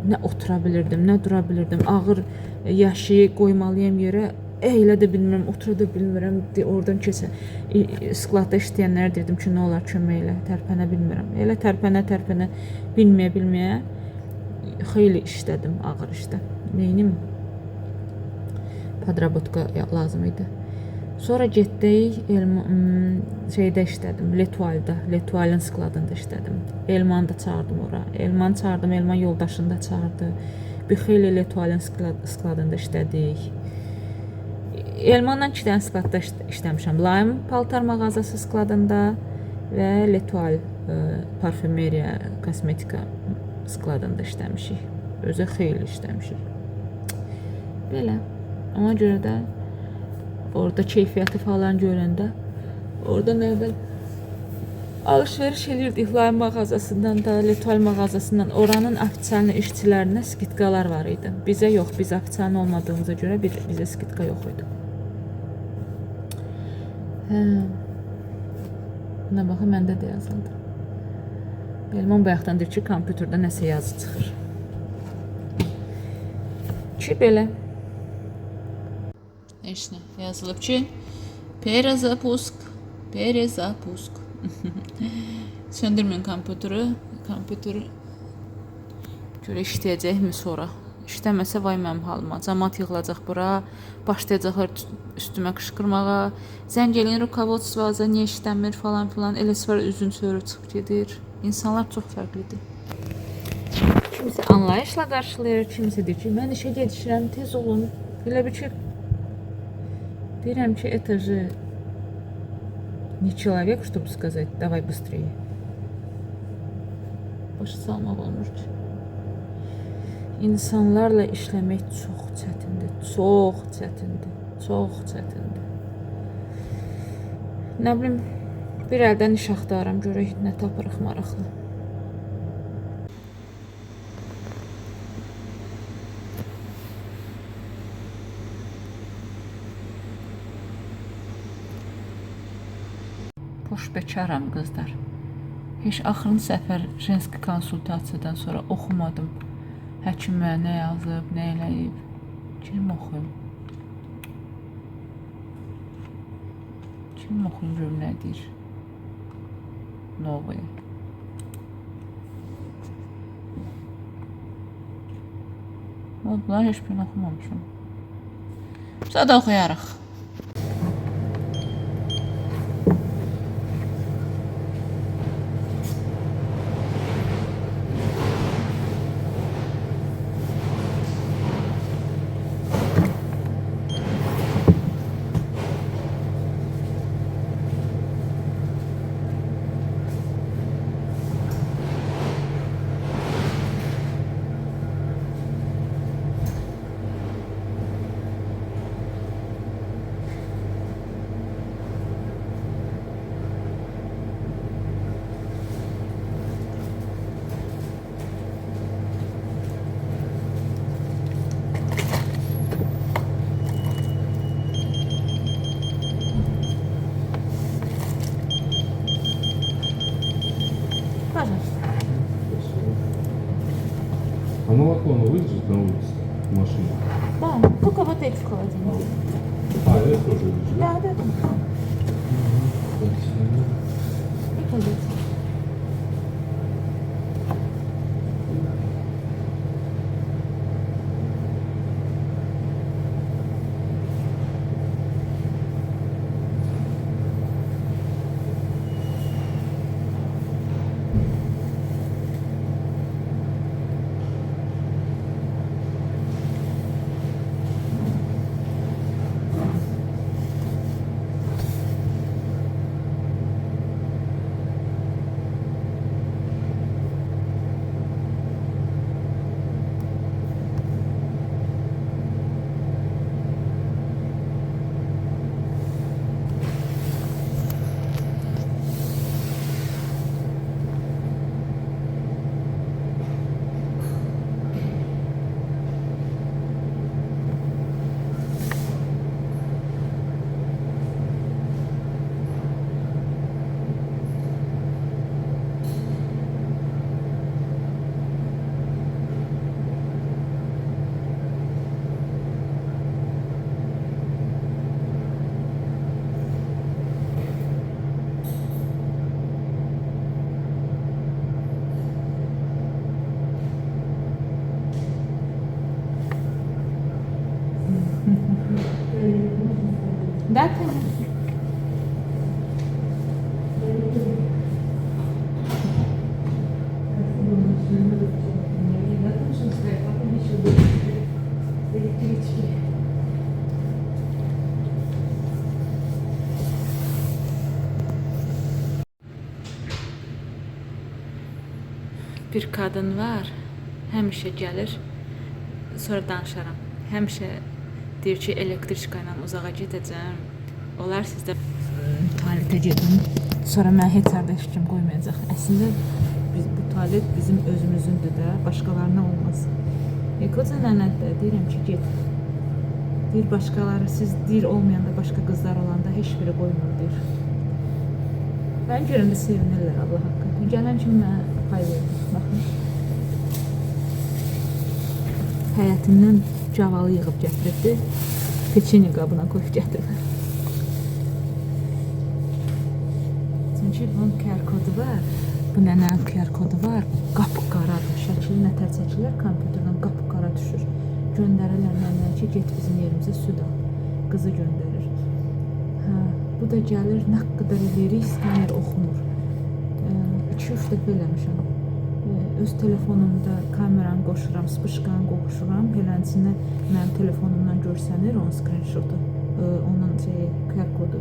Nə otura bilirdim, nə dura bilirdim. Ağır yaşı qoymalıyam yerə. Elə də bilmirəm, otura da bilmirəm. Oradan keçə. Skladda işləyənlərə dedim ki, nə olar kömək elə, tərpənə bilmirəm. Elə tərpənə bilməyə xeyli işlədim, ağır işdə. Neynim? Padrabotka lazım idi. Sonra getdik, şeydə işlədim, Letualda, Letualın skladında işlədim. Elmanı da çağırdım ora. Elmanı çağırdım, Elman yoldaşını da çağırdı. Bir xeyli Letualın skladında işlədik. Elmanla 2 dənə skladda işləmişəm. Lime paltar mağazası skladında və Letual parfümeriya, kosmetika skladında işləmişik. Özə xeyli işləmişik. Belə. Ona görə də orada keyfiyyəti falan görəndə oradan əvvəl alış-veriş edirdik Lime mağazasından da, Letual mağazasından. Oranın ofitsialni işçilərinə skidkalar var idi. Bizə yox, biz ofitsialni olmadığımıza görə bizə skidka yox idi. Buna baxın, məndə də yazıldı. Elman bayaqdan deyir ki, kompüterdə nəsə yazı çıxır. Ki, belə. İşte yazılıb ki, перезапуск. Söndürməyin kompüteri görə işləyəcəkmi sonra? İşləməsə vay mənim halıma. Cəmaət yığılacaq bura, başlayacaqlar üstümə qışqırmağa. Zəng eləyin rukovodstvoza, niyə işləmir falan filan. Eləsi var üzün çörü çıxıb gedir. İnsanlar çox fərqlidir. Kimisi anlayışla qarşılayır, kimisi deyir ki, mən işə gedişirəm, tez olun. Elə bir ki, deyirəm ki, etajı не человек, чтобы сказать, давай быстрее. Başa salmaq olmur ki. İnsanlarla işləmək çox çətindir. Çox çətindir. Çox çətindir. Nə bilim, bir əldən iş axtarıram, görək nə tapırıq maraqlı. Boş bekaram qızlar. Heç axırıncı səfər jenski konsultasiyadan sonra oxumadım. Həkim mənə nə yazıb, nə eləyib. Kim oxuyum? Kim oxuyum görüm nə deyir? Novaya. Bunlar heç birini oxumamışım. Sonra oxuyarıq. А молоко оно выйдет на улице в машине? Да, только вот эти в холодильнике. А, это тоже выйдет, да? Да. И полить. Да, конечно. Bir qadın var, həmişə gəlir, sonra danışaram. Həmişə deyir ki, elektriçka ilə uzağa gedəcəm. Olar sizdə tualetə gedim. Sonra mən heç harda heç kim qoymayacaq. Əslində bu tualet bizim özümüzündür də, başqalarına olmaz. Qoca nənəd də deyirəm ki, get. Deyir başqaları, siz deyir olmayanda, başqa qızlar olanda heç biri qoymur deyir. Mən görəndə sevinirlər Allah haqqı. Gələn kimi mənə pay verdi. Baxın. Həyətindən cavalı yığıb gətiribdi. Peçeni qabına qoyub gətirib. Çünki bunun QR kodu var. Bu nənənin QR kodu var. Qapqaradır. Şəkili nətər çəkilər kompüterdən qapqara düşür. Göndərirlər nənəyə ki, get bizim yerimizə süd al. Qızı göndərir. Bu da gəlir, nə qədər eləyirik, skaner oxunur. 2-3 dəfə eləmişəm. Öz telefonumda kameranı qoşuram, spışkanı qoşuram. Beləncə mənim telefonumdan görsənir onun screenshotu, onun QR kodu.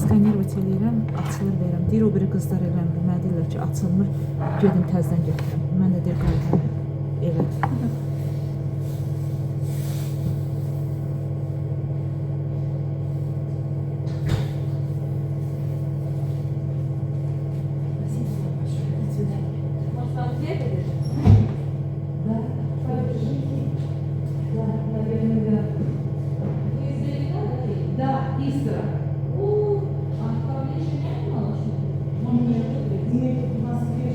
Skaner eləyirəm, açılır verirəm. Deyir, o biri qızlar eləmir. Mənə deyirlər ki, açılmır, gedin təzdən gətirin. Mən də deyir, qayıtım elə. Мы в Москве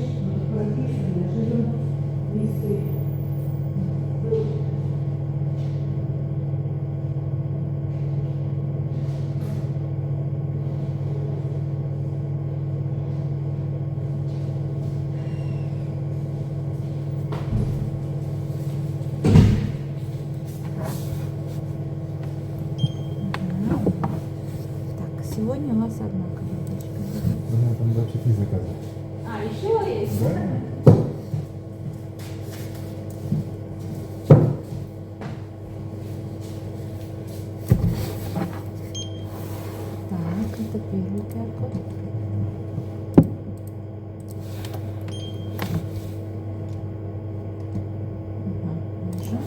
сегодня у вас одна коробочка. Она там вообще ты заказал. А, еще есть? Да? Так, это первый QR-код. Вижу.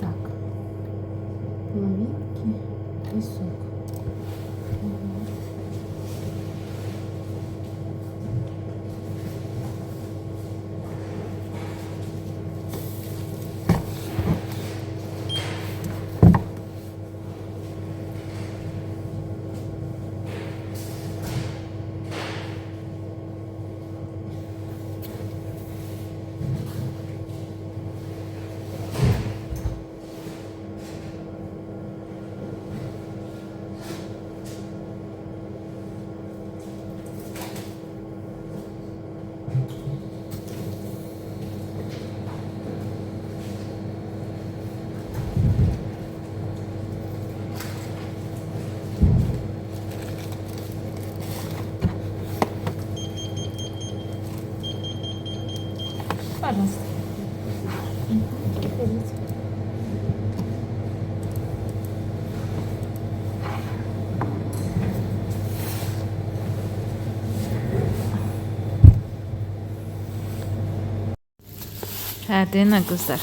Так, половинки и сок. Мгм. Пожалуйста. Проходите. Hə, deyinə qızlar.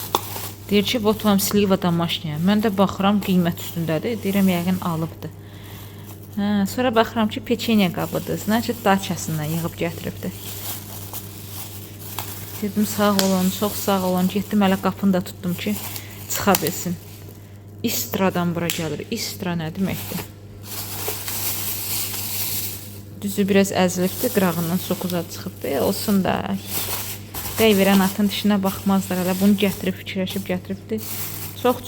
Deyir ki, botuam slivadan maşinaya. Mən də baxıram qiymət üstündədir. Deyirəm yəqin alıbdı. Hə, sonra baxıram ki, peçenya qabıdır. Значит, dachasından yığıb gətiribdi. Dedim sağ olun, çox sağ olun. Getdim hələ qapını da tutdum ki, çıxa bilsin. İstradan bura gəlir. İstra nə deməkdir? Düzü biraz əzilibdi, qırağından sokuza çıxıbdı. Olsun da. Dəy verən atın dişinə baxmazlar. Hələ bunu gətirib, fikirləşib gətiribdi. Çox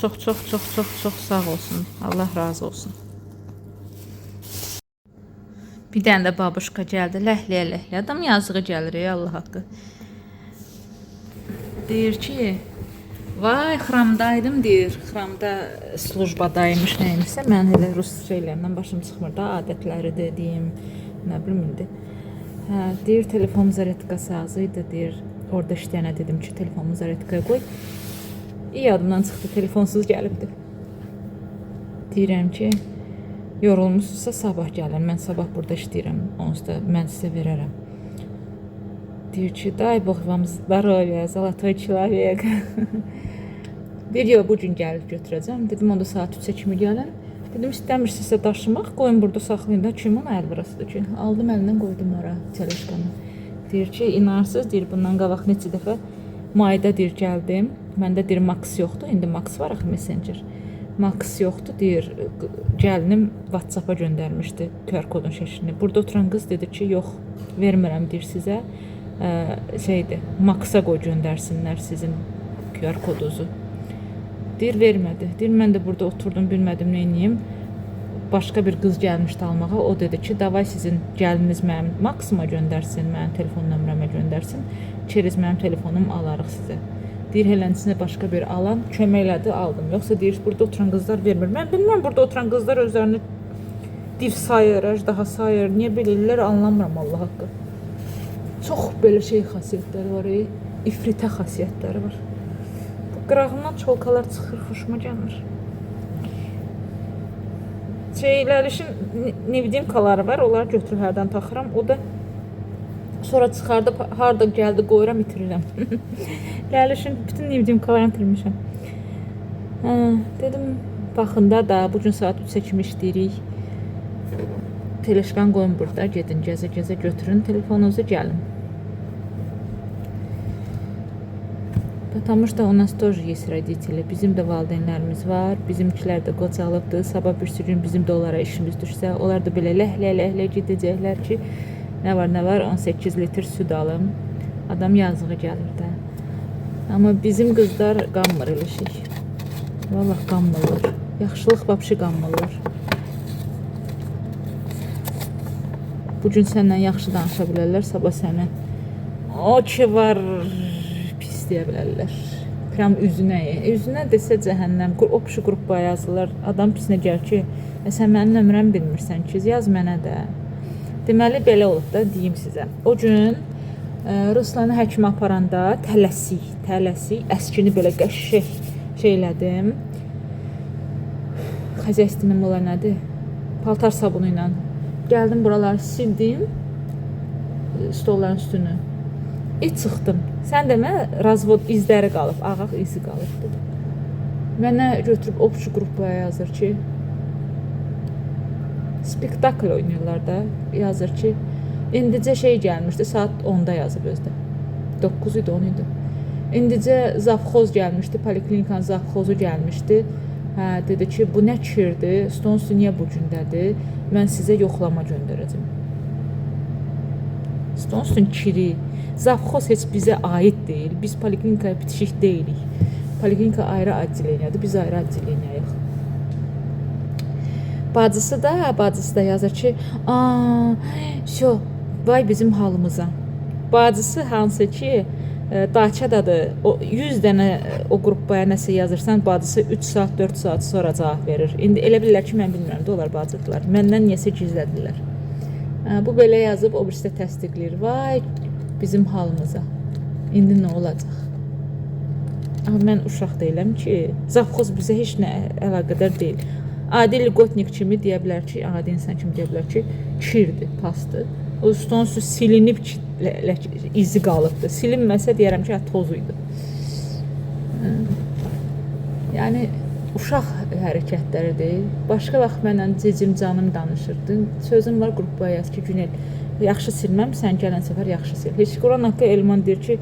sağ olsun. Allah razı olsun. Bir dənə də babuşka gəldi. Ləhləyə. Adam yazığı gəlir ey Allah haqqı. Deyir ki, vay xramdaydım deyir. Xramda slujbadaymış nəyimsə. Mən elə rus şeylərindən başım çıxmır da, adətləridir deyim, nə bilim indi. Hə, deyir telefon zaretka sazıydı deyir. Orada işləyənə dedim ki, telefonumu zaretkaya qoy. İyi adımdan çıxdı, telefonsuz gəlibdi. Deyirəm ki, yorulmuşsunuzsa sabah gəlin. Mən sabah burada işləyirəm. Onsuz da mən sizə verərəm. Deyir ki, дай Бог вам здоровья, золотой человек. Deyir, yox, bu gün gəlib götürəcəm. Dedim, onda saat 3-ə kimi gəlin. Dedim, istəmirsinizsə daşımaq, qoyun burada saxlayın da, kim ona əl burasıdır ki. Aldım əlindən qoydum ora, teleşkanı. Deyir ki, inarsız, deyir, bundan qabaq neçə dəfə mayda deyir, gəldim. Məndə deyir, Max yoxdur, indi Max var axı Messenger. Max yoxdur, deyir, gəlinim WhatsApp-a göndərmişdi QR kodun şəklini. Burada oturan qız dedi ki, yox, vermirəm deyir sizə. Şeydir, Max-a qoy göndərsinlər sizin QR kodunuzu. Deyir, vermədi. Deyir, mən də burada oturdum, bilmədim nə edeyim. Başqa bir qız gəlmişdi almağa. O dedi ki, davay sizin gəliniz mənim Max-ma göndərsin, mənim telefon nömrəmə göndərsin. Çeriz mənim telefonumu alarıq sizə. Deyir, helənçisinə başqa bir alan kömək elədi, aldım. Yoxsa deyir, burada oturan qızlar vermir. Mən bilməm, burada oturan qızlar özlərini div sayır, əjdaha sayır. Niyə belə ellər, anlamıram Allah haqqı. Çox belə şey xasiyyətləri var, ifritə xasiyyətləri var. Bu qırağımdan çolkalar çıxır, xoşuma gəlmir. Şeylərişin nevdimkaları var, onları götürüb hərdən taxıram. O da sonra çıxardıb, harda gəldi, qoyuram, itirirəm. Ləlişin bütün nevdimkalarını itirmişəm. Dedim, baxında da, bugün saat 3-ə kimi işləyirik. Teleşkan qoyun burada, gedin, gəzə-gəzə götürün, telefonunuzu gəlin. Потому что у нас тоже есть родители. Bizim də valideynlərimiz var. Bizimkilər də qocalıbdır. Sabah bir gün bizim də onlara işimiz düşsə, onlar da belə ləhlə gedəcəklər ki, nə var, 18 litr süd alım. Adam yazığı gəlir də. Amma bizim qızlar qanmır elə şey. Vallahi qanmırlar. Yaxşılıq vəbşi qanmırlar. Bugün səndən yaxşı danışa bilərlər, sabah səni o ki var pis deyə bilərlər. Pram üzünə, üzünə desə cəhənnəm. Opşu qrupa yazırlar. Adam pisinə gəl ki, sən mənim nömrəmi bilmirsən ki, yaz mənə də. Deməli belə olub da deyim sizə. O gün Ruslanı həkimə aparanda tələsik, əskini belə qəşşək şeylədim. Xəzəstinim olar nədir? Paltar sabunu ilə. Gəldim buraları sildim. Stolların üstünü. Çıxdım. Sən demə, razvod izləri qalıb, ağaq izi qalıbdır. Mənə götürüb opşu qrupaya yazır ki, spektakl oynayırlar da, yazır ki, indicə şey gəlmişdi, saat 10-da yazıb özdə. 9 idi, 10 idi. İndicə zavxoz gəlmişdi, poliklinikanın zavxozu gəlmişdi. Hə, dedi ki, bu nə kirdir, stolun üstü niyə bu gündədir, mən sizə yoxlama göndərəcəm. Stolun üstün kiri, zavxoz heç bizə aid deyil, biz poliklinikaya bitişik deyilik. Poliklinika ayrı addeleniyadır, biz ayrı addeleniyayıq. Bacısı da yazır ki, vay bizim halımıza. Bacısı hansı ki, Daçadadır, 100 dənə o qrupaya nəsə yazırsan, bacısı 3 saat, 4 saat sonra cavab verir. İndi elə bilirlər ki, mən bilmirəm, də onlar bacıdırlar. Məndən niyəsə gizlədirlər. Bu belə yazıb, o birisi də təsdiqləyir. Vay bizim halımıza. İndi nə olacaq? Amma mən uşaq deyiləm ki, zavxoz bizə heç nə əlaqədar deyil. Adi ligotnik kimi deyə bilər ki, adi insan kimi deyə bilər ki, kirdir, pasdır. O stolun üstü silinib ki, izi qalıbdır. Silinməsə deyərəm ki, toz idi. Yəni, uşaq hərəkətləridir. Başqa vaxt mənlə cicim canım danışırdı. Sözüm var qrupaya yaz ki, Günel, yaxşı silməmsən, gələn səfər yaxşı sil. Heç Quran haqqı Elman deyir ki,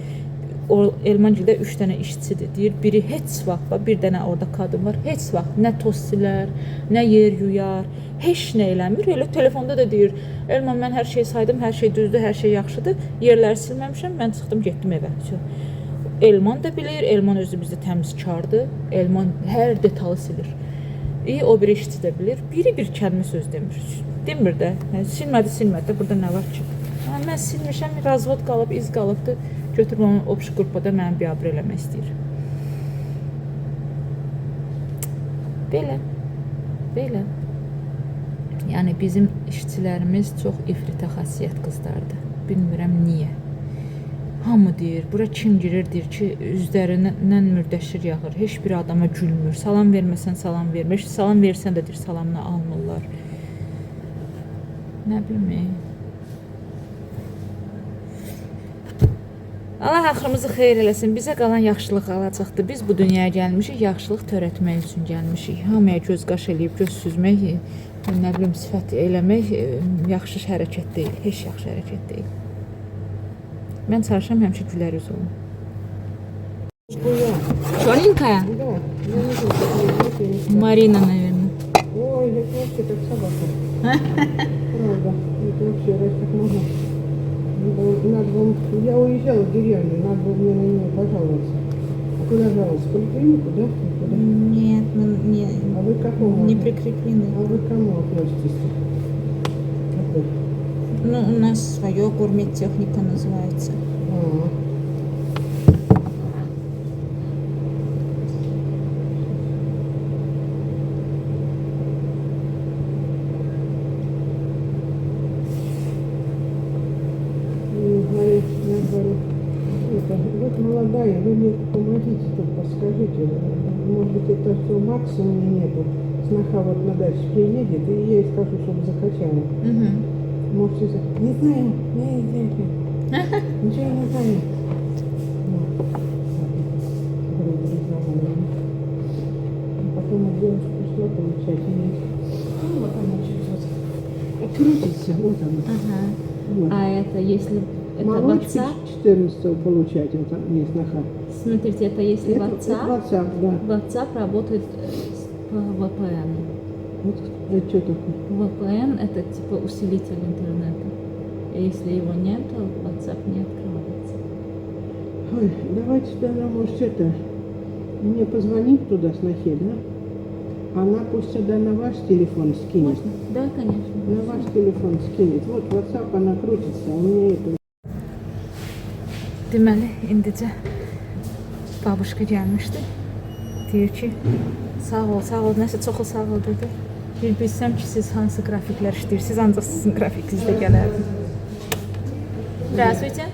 Elmancildə 3 dənə işçidir. Deyir, biri heç vaxt, bir dənə orada qadın var, heç vaxt nə toz silər, nə yer yuyar, heç nə eləmir. Elə telefonda da deyir, Elman mən hər şey saydım, hər şey düzdür, hər şey yaxşıdır, yerləri silməmişəm, mən çıxdım, getdim evə. Elman da bilir, Elman özü bizdə təmizkardır, Elman hər detalı silir. O biri işçi də bilir, biri bir kəlmə söz demir. Demir də, silmədi, burada nə var ki? Mən silmişəm, razvod qalıb, iz qalıbdır. Götürüb onu opşu qrupada mənim biabır eləmək istəyir. Belə. Yəni bizim işçilərimiz çox ifritə xasiyyət qızlardır. Bilmirəm niyə. Hamı deyir, bura kim girir, deyir ki, üzlərindən mürdəşir yağır. Heç bir adama gülmür. Salam verməsən salam vermir. Salam versən də deyir, salamını almırlar. Nə bilməyim. Allah axırımızı xeyir eləsin. Bizə qalan yaxşılıq alacaqdır. Biz bu dünyaya gəlmişik, yaxşılıq törətmək üçün gəlmişik. Hamıya göz qaş eləyib, göz süzmək, nə bilim, sifət eləmək yaxşı hərəkət deyil. Heç yaxşı hərəkət deyil. Mən çalışam həmişə gülər yüz olum. Черненькая? Да. Марина, наверное. Ой, это вообще как собака. Правда. Это вообще раз так могу. Я уезжала в деревню, надо было мне на нее пожаловаться. А куда жаловаться? В поликлинику, да? Куда? Нет, А вы к какому? не прикреплены. А вы к кому относитесь-то? Какой? Ну, у нас свое гурмет-техника называется. Вот молодая, вы мне помогите тут, подскажите. Может быть, это что Макса у меня нету. Сноха вот на даче приедет, и я ей скажу, чтобы закачала. Угу. Можете сказать, не знаю, ничего не знаю. Потом девушка пришла получать, и вот она чуть-чуть крутится, вот она. Ага. Вот. А это если это Молочку WhatsApp? 14 получать, это не сноха. Смотрите, это если Это WhatsApp, WhatsApp, да. WhatsApp работает по VPN. Вот это что такое? VPN это типа усилитель интернета. И если его нет, то WhatsApp не открывается. Ой, давайте тогда, может, это, мне позвонить туда снохе, да? Она пусть тогда на ваш телефон скинет. Да, конечно. На ваш телефон скинет. Вот WhatsApp она крутится, а у меня это... Deməli, indicə babuşka gəlmişdi. Deyir ki, sağ ol, nəsə çoxu sağ ol dedi. Bir bilsəm ki, siz hansı qrafiklər işləyirsiniz, ancaq sizin qrafikinizdə gələrdim. Здравствуйте.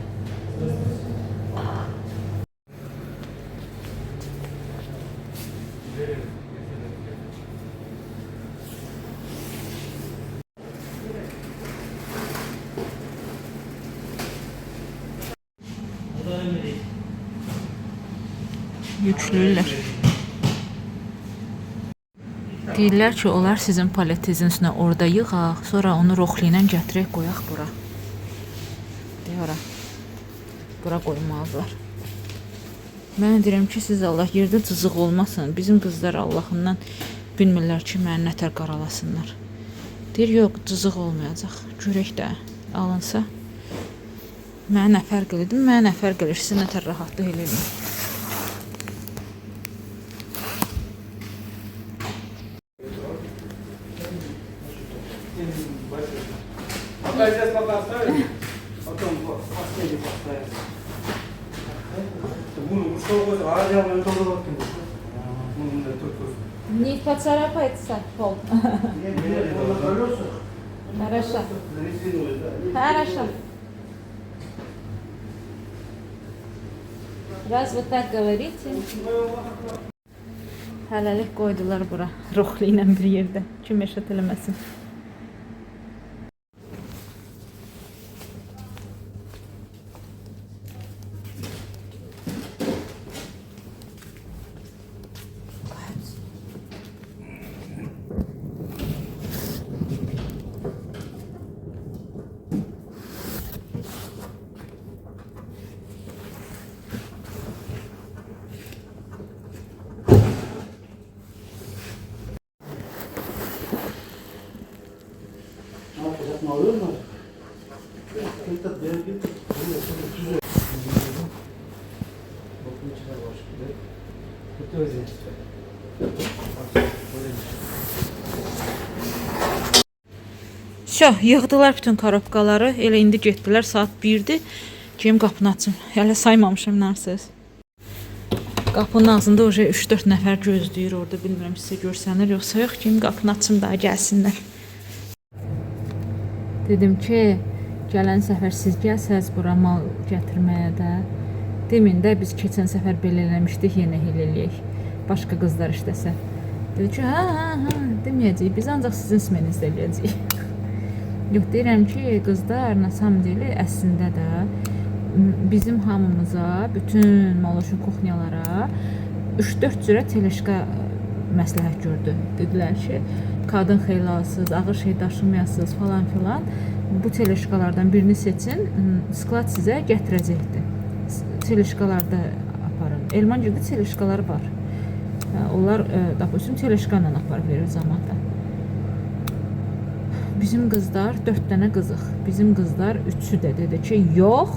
Yüklüyürlər. Deyirlər ki, onlar sizin paletinizin üstünə orada yığaq, sonra onu roxli ilə gətirək qoyaq bura. Deyirəm, bura qoymalıdırlar. Mən deyirəm ki, siz Allah yerdə cızıq olmasın. Bizim qızlar Allahından bilmirlər ki, məni nətər qaralasınlar. Deyir, yox, cızıq olmayacaq. Görək də alınsa. Mənə nə fərq elədim, mənə nə fərq eləyir, sizin nətər rahatlıq eləyin. Пока здесь пока оставим, потом последний поставим. Bunu что будет? А я вам тоже вот ну да только. Не поцарапается пол. На колесах. Хорошо. Резиновые, да. Хорошо. Раз вот так говорите. Hələlik qoydular bura roxli ilə bir yerdə. Kim eşət eləməsin. Alıyor mu? Kırkta dergi. Bakın çıkar başka. Kötü özel. Şah, yığdılar bütün korobkaları. Elə indi getdilər, saat 1-dir. Kim qapını açım. Hələ saymamışam nərsəz. Qapının ağzında oje 3-4 nəfər gözləyir orada. Bilmirəm sizə görsənir yoxsa yox. Kim qapını açım daha gəlsinlər. Dedim ki, gələn səfər siz gəlsəz bura mal gətirməyə də. Demin də biz keçən səfər belə eləmişdik, yenə elə eləyək. Başqa qızlar işləsə. Dedi ki, deməyəcəyik, biz ancaq sizin smeninizdə eləyəcəyik. Yox, deyirəm ki, qızlar, na samim deyil, əslində də bizim hamımıza, bütün Maloşun kuxnyalara 3-4 cürə teleşka məsləhət gördü. Dedilər ki, qadın xeylasız, ağır şey daşımayasınız falan filan. Bu teleşkalardan birini seçin, sklad sizə gətirəcəkdir. Teleşkalarda aparın. Elmancıqda teleşkalar var. Onlar, допустим, teleşka ilə aparıb verir zamanda. Bizim qızlar 4 dənə qızıq. Bizim qızlar 3-ü də dedi ki, yox,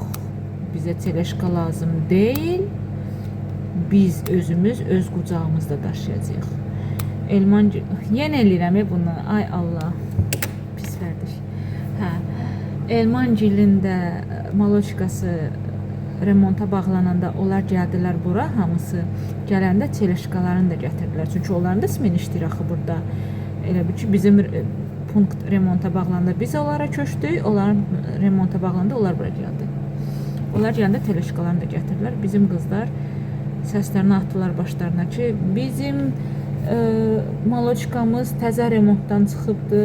bizə teleşka lazım deyil. Biz özümüz öz qucağımızda daşıyacağıq. Elmancı, yenə eləyirəm bunu. Ay Allah. Pis verdik. Elmancilin də maloçkası remonta bağlananda onlar gəldilər bura, hamısı gələndə teleşkalarını da gətirdilər. Çünki onların da smen işləyir axı burada. Elə bir ki, bizim punkt remonta bağlananda biz onlara köçdük, onların remonta bağlananda onlar bura gəldi. Onlar gələndə teleşkalarını da gətirdilər. Bizim qızlar səslərini atdılar başlarına ki, bizim maloçkamız təzə remontdan çıxıbdı.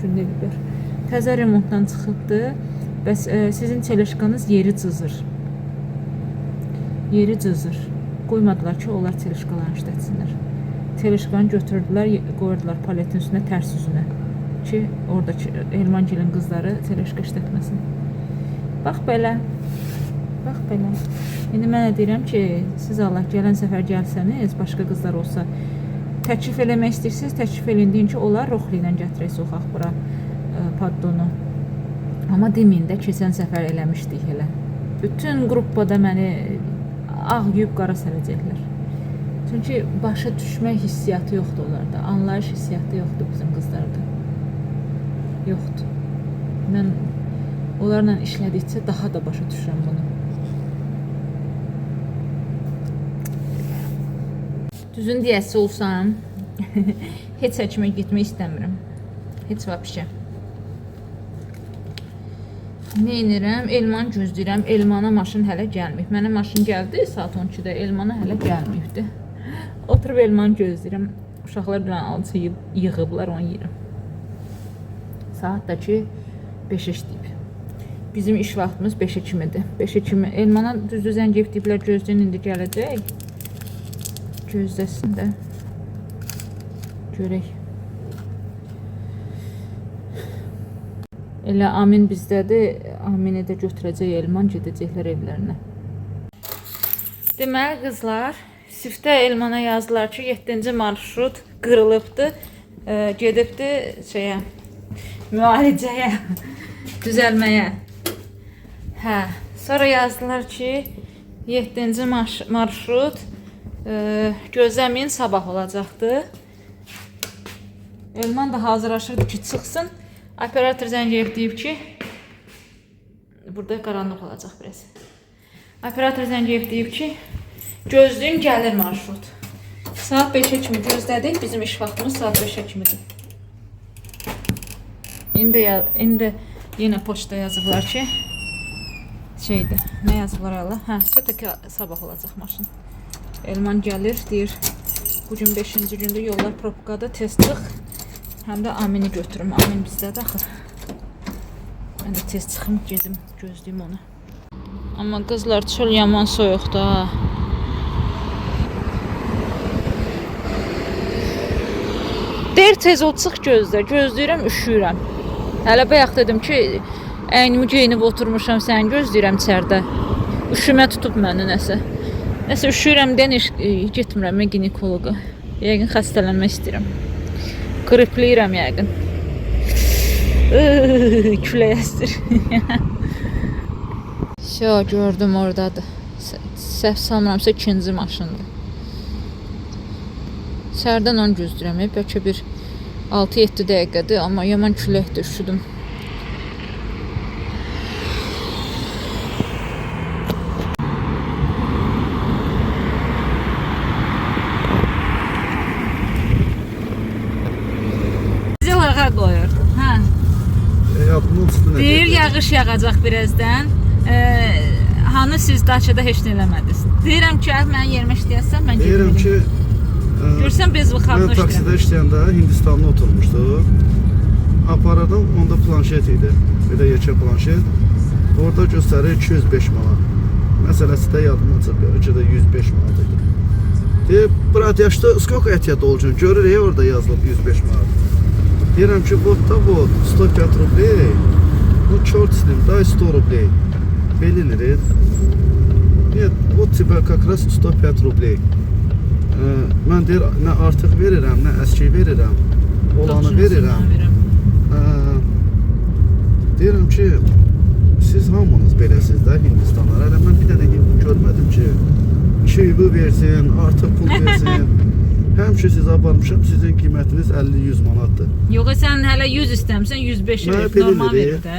Gün deyirlər. Təzə remontdan çıxıbdı. Bəs sizin teleşkanız yeri cızır. Yeri cızır. Qoymadılar ki, onlar teleşkalarını işlətsinlər. Teleşkanı götürdülər, qoyurdular paletin üstünə, tərs üzünə. Ki, oradakı Elmancilin qızları teleşka işlətməsin. Bax belə. Bax belə. İndi mən deyirəm ki, siz Allah gələn səfər gəlsəniz, başqa qızlar olsa, təklif eləmək istəyirsiniz, təklif eləyin deyin ki, onlar roxli ilə gətirək soxaq bura paddonu. Amma deməyin də keçən səfər eləmişdik elə. bütün qruppada məni ağ yuyub qara sərəcəklər. Çünki başa düşmək hissiyatı yoxdur onlarda. Anlayış hissiyatı yoxdur bizim qızlarda. Yoxdur. Mən onlarla işlədikcə daha da başa düşürəm bunu. Düzün deyəsi olsam, heç həkimə getmək istəmirəm. Heç vəbşə. Nə edirəm? Elmanı gözləyirəm. Elmana maşın hələ gəlməyib. Mənə maşın gəldi saat 12-də. Elmana hələ gəlməyibdi. Oturub elmanı gözləyirəm. Uşaqlar bilən alçı yığıblar, onu yeyirəm. Saat da ki 5-ə işləyib. Bizim iş vaxtımız 5-ə kimidir. 5-ə kimi. Elmana düzdür zəng etdiblər, gözləyin indi gələcək. Gözləsin də. Görək. Elə Amin bizdədir. Amini də götürəcək Elman, gedəcəklər evlərinə. Deməli qızlar, siftə Elmana yazdılar ki, 7-ci marşrut qırılıbdı. Gedibdi şeyə, müalicəyə, düzəlməyə. Hə, sonra yazdılar ki, 7-ci marşrut gözləməyin sabah olacaqdı. Elman da hazırlaşırdı ki, çıxsın. Operator zəng deyib ki, burada qaranlıq olacaq biraz. Operator zəng deyib ki, gözləyin gəlir marşrut. Saat 5-ə kimi gözlədik. Bizim iş vaxtımız saat 5-ə kimidir. İndi yenə poçta yazıblar ki, şeydir. Nə yazıblar Allah? Hə, sötəki sabah olacaq maşın. Elman gəlir, deyir, bugün 5-ci gündə yollar propkada tez çıx. Həm də Amini götürüm. Amin bizdədir axı. Mən də tez çıxım, gedim, gözləyim onu. Amma qızlar çöl yaman soyuqdur ha. Deyir tez ol, çıx gözlə. Gözləyirəm, üşüyürəm. Hələ bayaq dedim ki, əynimi geyinib oturmuşam, səni gözləyirəm içəridə. Üşümə tutub məni nəsə. Nəsə üşüyürəm deyən getmirəm ginekoloqa. Yəqin xəstələnmək istəyirəm. Qripliyirəm yəqin. Külək əsdir. Şo, gördüm oradadır. Səhv salmıramsa 2-ci maşındır. Sərdən onu gözləyirəm. Bəlkə bir 6-7 dəqiqədir, amma yaman küləkdir, üşüdüm. Qoyur. Hə. Deyir yağış yağacaq birazdan. Hanı siz Daçada heç nə eləmədiniz. Deyirəm ki, mən yerimə işləyəsən, mən gedim. Deyirəm ki, görsən bez vuxarını mən taksidə işləyəndə Hindistanlı oturmuşdu. Aparadım, onda planşet idi. Bir də yekə planşet. Orada göstərir 205 manat. Məsələsi də yadımdan çıxıb, ölçədə 105 manat idi. Deyir, brat yaşda skok etiyyat olacaq. Görür, orada yazılıb 105 manat. Deyirəm ki, вот 105 рублей, ну черт с ним, дай 100 рублей. Белинер. Нет, вот тебе как раз 105 рублей. Mən deyir, nə artıq verirəm, nə əski verirəm, olanı verirəm. Deyirəm ki, siz hamınız beləsiz də Hindistanlar. Hələ mən bir dənə görmədim ki, keybi versin, artıq pul versin. Həmişə sizə aparmışam, sizin qiymətiniz 50-100 manatdır. Yox, sən hələ 100 istəmsən, 105 normal verir də.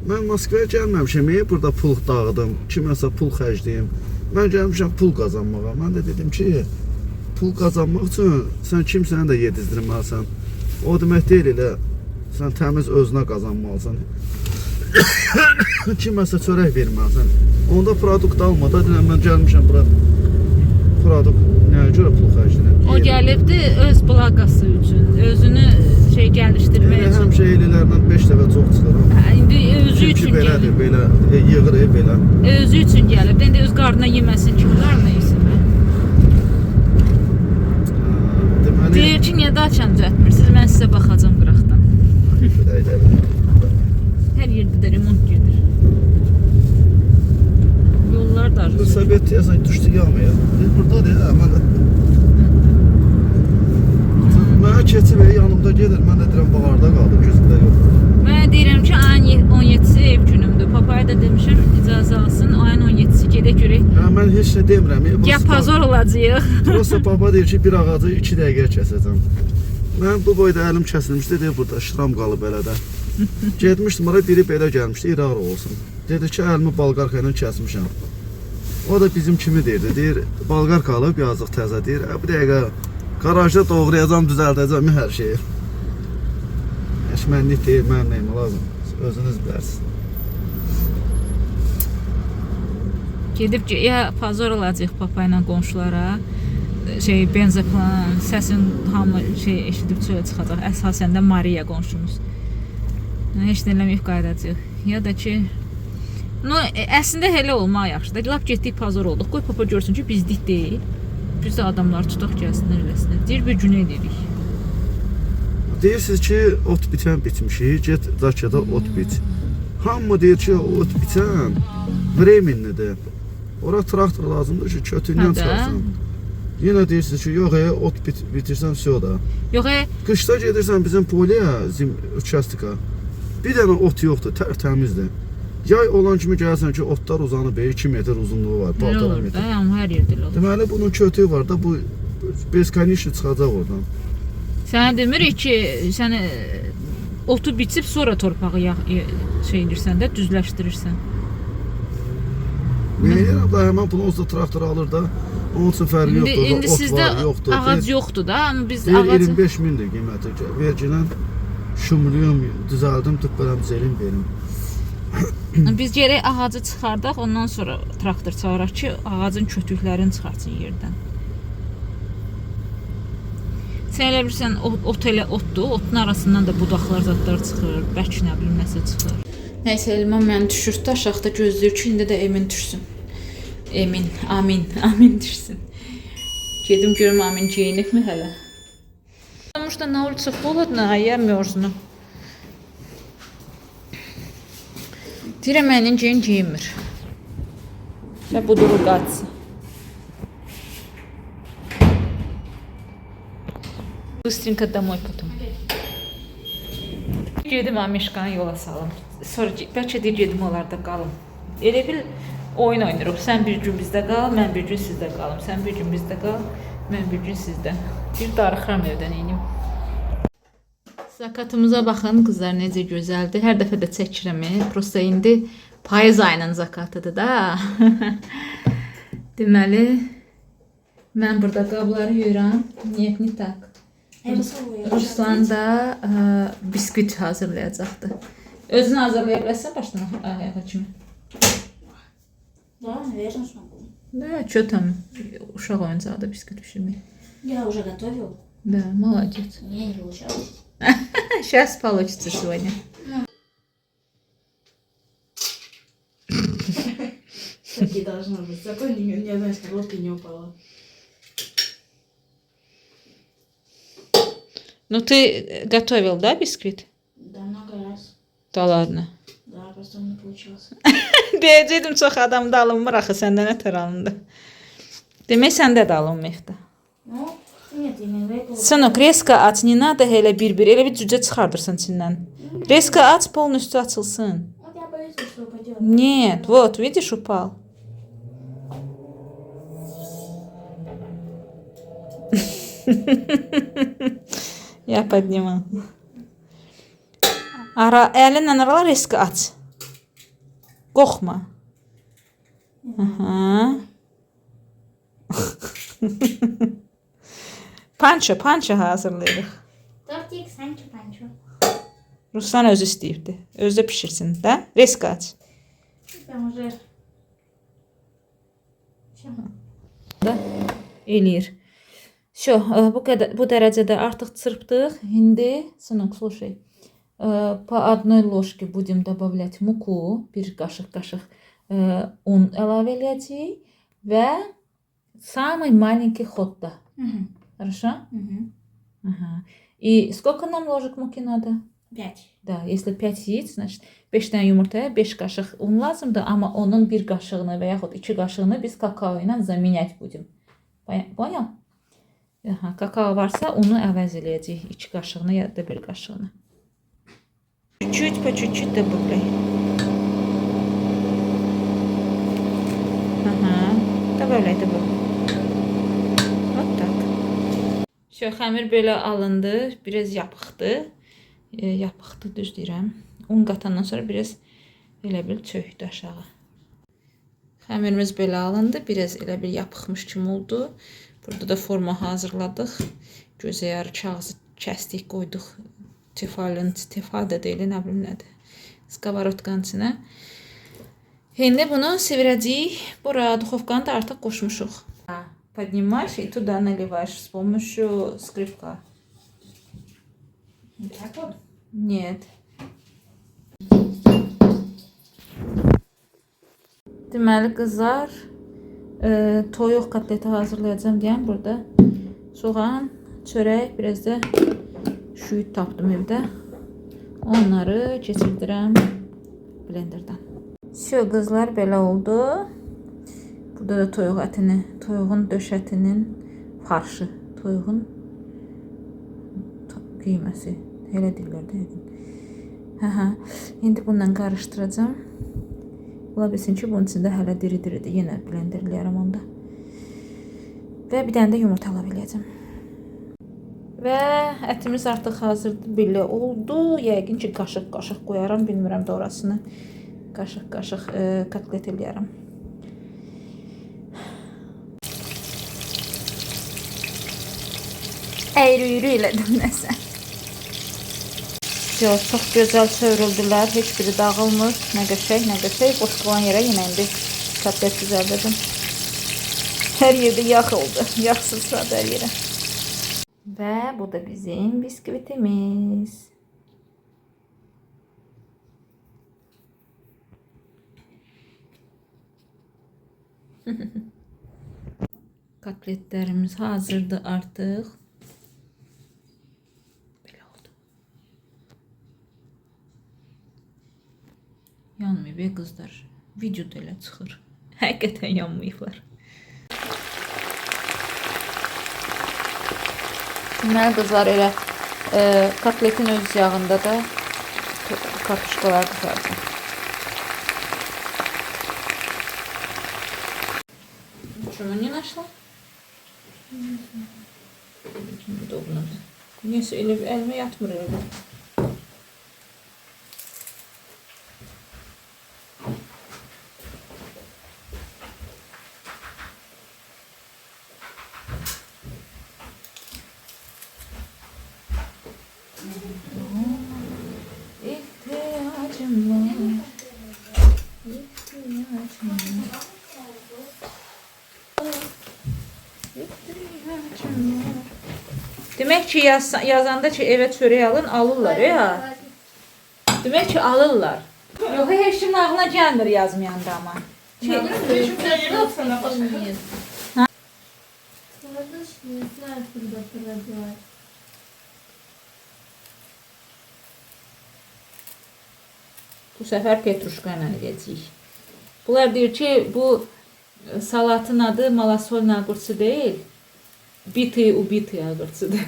Mən Moskvaya gəlməmişəm, burada pul dağıdım, kiməsə pul xərcləyim. Mən gəlmişəm pul qazanmağa. Mən də dedim ki, pul qazanmaq üçün sən kimsəni də yedizdirməlisən. O demək deyil elə, sən təmiz özünə qazanmalısan. Kiməsə çörək verməlisən. Onda produkt almadan deyiləm, mən gəlmişəm bura. Produkt nəyə görə pul xərcləyirəm? O gəlibdi öz blaqası üçün, özünü gəlişdirmək üçün. Həmişə elələrlə 5 dəfə çox çıxıram. İndi özü üçün gəlib. Belə, yığır belə. Özü üçün gəlib. İndi öz qarnına yeməsin ki, qarnına yesin. Deyir ki, niyə Daçanı düzəltmirsiniz? Mən sizə baxacam qıraqdan. Hər yerdə də remont gedir. Yollar da arzu. Sovet yazan düşdü yağmaya. Burada deyil, mən mənə keçib yanımda gedir, mən də deyirəm, bağarda qaldı, gözümdə yox. Mən deyirəm ki, ayın 17-si ev günümdür. Papaya da demişəm, icazə alsın, ayın mən heç nə demirəm. Ya pazar olacağıq. Prosta baba deyir ki, bir ağacı 2 dəqiqəyə kəsəcəm. Mən bu boyda əlim kəsilmişdi, deyir burada şıram qalıb elə də. Getmişdim oraya, biri belə gəlmişdi, iraq olsun. Dedi ki, əlimi balqarka ilə kəsmişəm. O da bizim kimi deyirdi, deyir, balqarka alıb yazıq təzə, deyir, bir dəqiqə qarajda doğrayacam, düzəldəcəm hər şeyi. Mənlik deyil, mənim nəyim lazım, özünüz bilərsiniz. Gedib ya pazar olacaq papa ilə qonşulara. Benzoplan, səsin hamı eşidib çölə çıxacaq. Əsasən də Maria qonşumuz. Heç nə eləməyib qayıdacaq. Ya da ki, əslində elə olmaq yaxşıdır. Lap getdik pazar olduq. Qoy papa görsün ki, bizdik deyil. Biz də adamları tutaq gəlsinlər eləsinlər. Deyir, bir gün edirik. Deyirsiniz ki, ot bitən bitmişik, get Dakıda ot bit. Hamı deyir ki, ot bitən vremenlidir. Ora traktor lazımdır ki, kötündən çıxarsan. Yenə deyirsiniz ki, yox, ot bitirsən, все da. Yox, qışda gedirsən bizim poliyə, участка. Bir dənə ot yoxdur, tərtəmizdir. Yay olan kimi gəlsən ki, otlar uzanıb, 2 metr uzunluğu var, paltara metr. Hər yerdə olur. Deməli, bunun kötüyü var da, bu beskanişi çıxacaq oradan. Sənə demirik ki, sən otu bitib sonra torpağı edirsən də, düzləşdirirsən. Neyirəm da, həmən bunu olsa traktor alır da, onun üçün fərqi yoxdur, İndi sizdə ağac yoxdur da, amma biz ağac... 25 mindir qiyməti, verginən şumluyum, düzəldim, tüppələm, zelim verim. Biz gərək ağacı çıxardaq, ondan sonra traktor çağıraq ki, ağacın kötüklərini çıxartsın yerdən. Sən elə bilirsən, ot elə otdur, otun arasından da budaqlar, zadlar çıxır, bəlkə nə bilim, nəsə çıxır. Nəysə, Elman məni düşürdü, aşağıda gözləyir ki, indi də Emin düşsün. Amin düşsün. Gedim görüm, Amin geyinib mi hələ? Потому что на улице холодно, а я мерзну. Deyirəm, mənim geyinmir. Я буду ругаться. Быстренько домой потом. Gedim Amişkanı yola salım. Sonra bəlkə deyir gedim onlarda qalım. Elə bil oyun oynayırıq. Sən bir gün bizdə qal, mən bir gün sizdə qalım. Sən bir gün bizdə qal, mən bir gün sizdə. Bir darıxıram evdən inim. Zakatımıza baxın qızlar necə gözəldir. Hər dəfə də çəkirəm. Prosta indi payız ayının zakatıdır da. Deməli mən burada qabları yuyuram. Niyetini tak. Ruslan da bisküt hazırlayacaqdı. Özün hazırlaya bilərsən başdan ayağa kimi? Да, наверное, смогу. Да, что там, ушаг oyuncağıda bisküt pişirmək. Я уже готовил. Да, молодец. У меня не получалось. Сейчас получится сегодня. Такие должно быть. Зато ни одной скорлупки не упала. Ну ты готовил, да, бисквит? Да, много раз. Да ладно. Да, просто он не получился. Deyəcəkdim çox adam da alınmır axı səndən ötər alındı. Demək səndə də alınmayıbdı. Ну, нет, я не выиграла. Sınok, резко aç, не надо elə bir-bir, elə bir cücə çıxardırsan içindən. Резко aç, полностью açılsın. Вот я боюсь, что упадет. Нет, вот, видишь, упал. Я подниму. Əlinlə aralar riski aç. Qorxma. Aha. Panço hazırlayırıq. Тортик Санчо Панчо. Ruslan özü istəyirdi. Özü də pişirsin də. Riski aç. Там уже... Всё. Da eləyir. Şo, bu dərəcədə artıq çırpdıq. İndi, sınıq, слушай. По одной ложке будем добавлять муку, bir qaşıq un əlavə eləyəcəyik və самый маленький хот. Хорошо? Ага. И сколько нам ложек муки надо? 5. Да, если 5 яиц, значит 5 dənə yumurtaya 5 qaşıq un lazımdır, amma onun bir qaşığını və yaxud 2 qaşığını biz kakao ilə заменять будем. Понял? Aha, kakao varsa unu əvəz eləyəcəyik 2 qaşığını ya da 1 qaşığını. Чуть-чуть, по чуть-чуть добавляй. Ага. Da böyleydi bu. Вот так. Şu xəmir belə alındı. Biraz yapıqdı. Yapıqdı düz deyirəm. Un qatandan sonra biraz elə bil çökdü aşağı. Xəmirimiz belə alındı. Biraz elə bir yapıqmış kimi oldu. Burada da forma hazırladıq. Gözə yarı kağızı kəsdik, qoyduq. Tefal da deyil, nə bilim nədir. Skavarotkanın içinə. İndi bunu северəcəyik. Bura duxovkanı da artıq qoşmuşuq. Поднимаешь и туда наливаешь с помощью скрипка. Так вот. Нет. Deməli qızlar, toyuq kotleti hazırlayacağım deyəm burada. Soğan, çörək, biraz da şüyüd tapdım evdə. Onları keçirdirəm blenderdan. Şu qızlar belə oldu. Burada da toyuq ətini, toyuğun döş ətinin farşı, toyuğun qiyməsi. Elə deyirlər də yəqin. İndi bununla qarışdıracağım. Ola bilsin ki, bunun içində hələ diri-diridir. Yenə blenderləyərəm onda. Və bir dənə də yumurta ala biləcəm. Və ətimiz artıq hazırdır. Belə oldu. Yəqin ki, qaşıq-qaşıq qoyaram. Bilmirəm də orasını. Qaşıq-qaşıq kotlet eləyərəm. Əyri-üyrü elədim nəsə. Çox gözəl çevrildilər. Heç biri dağılmır. Nə qəşəng, nə qəşəng. Boş qalan yerə yenə indi kotlet düzəldirdim. Hər yerdə yağ oldu. Yağsız sadə hər yerə. Və bu da bizim biskvitimiz. Kotletlərimiz hazırdır artıq. Belə oldu. Yanmayıb qızlar. Videoda elə çıxır. Həqiqətən yanmayıblar. Deməli qızlar elə kotletin öz yağında da kartuşkalar qızaracaq. Почему не нашла? Удобно. Neyse elime yatmır öyle. İhtiyacım var. İhtiyacım var. Demək ki, yazanda ki, evə çörək alın, alırlar ya. Demək ki, alırlar. Yox, heç kimin ağlına gəlmir yazmayanda ama. Bu səfər petruşka ilə edəcəyik. Bunlar deyir ki, bu salatın adı malasol naqursu deyil. Bitый ubitый ağırçıdır.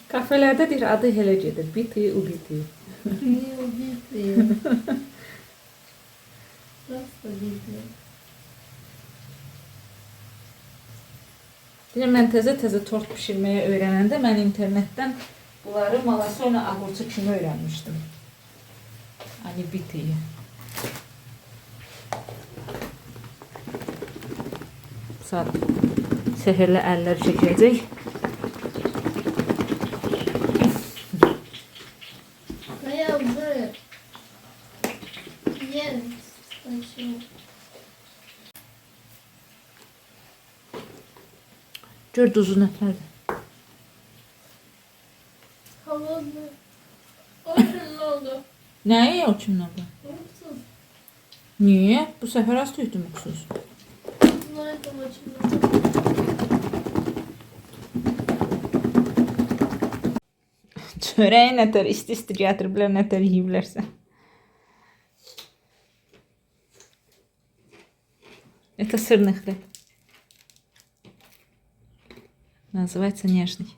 Kafelerde deyir adı elə gedir. Bitый ubitый. Не убитые. Просто убитые. Deyir, mən təzə tort pişirməyə öyrənəndə mən internetdən bunları malasol ağırçı kimi öyrənmişdim. Hani bitıyı. Saat sehirli əllər çəkəcək. Да я уже ем хочу. Gör duzu nətərdir. Холодно. Очень много. Nəyi o kimin orada? Уксус. Niyə? Bu səfər az töydüm uksuz. Но это очень много. Çörəyi nətər isti gətiriblər, nətər yeyiblərsə. Это сырный хлеб. Называется нежный.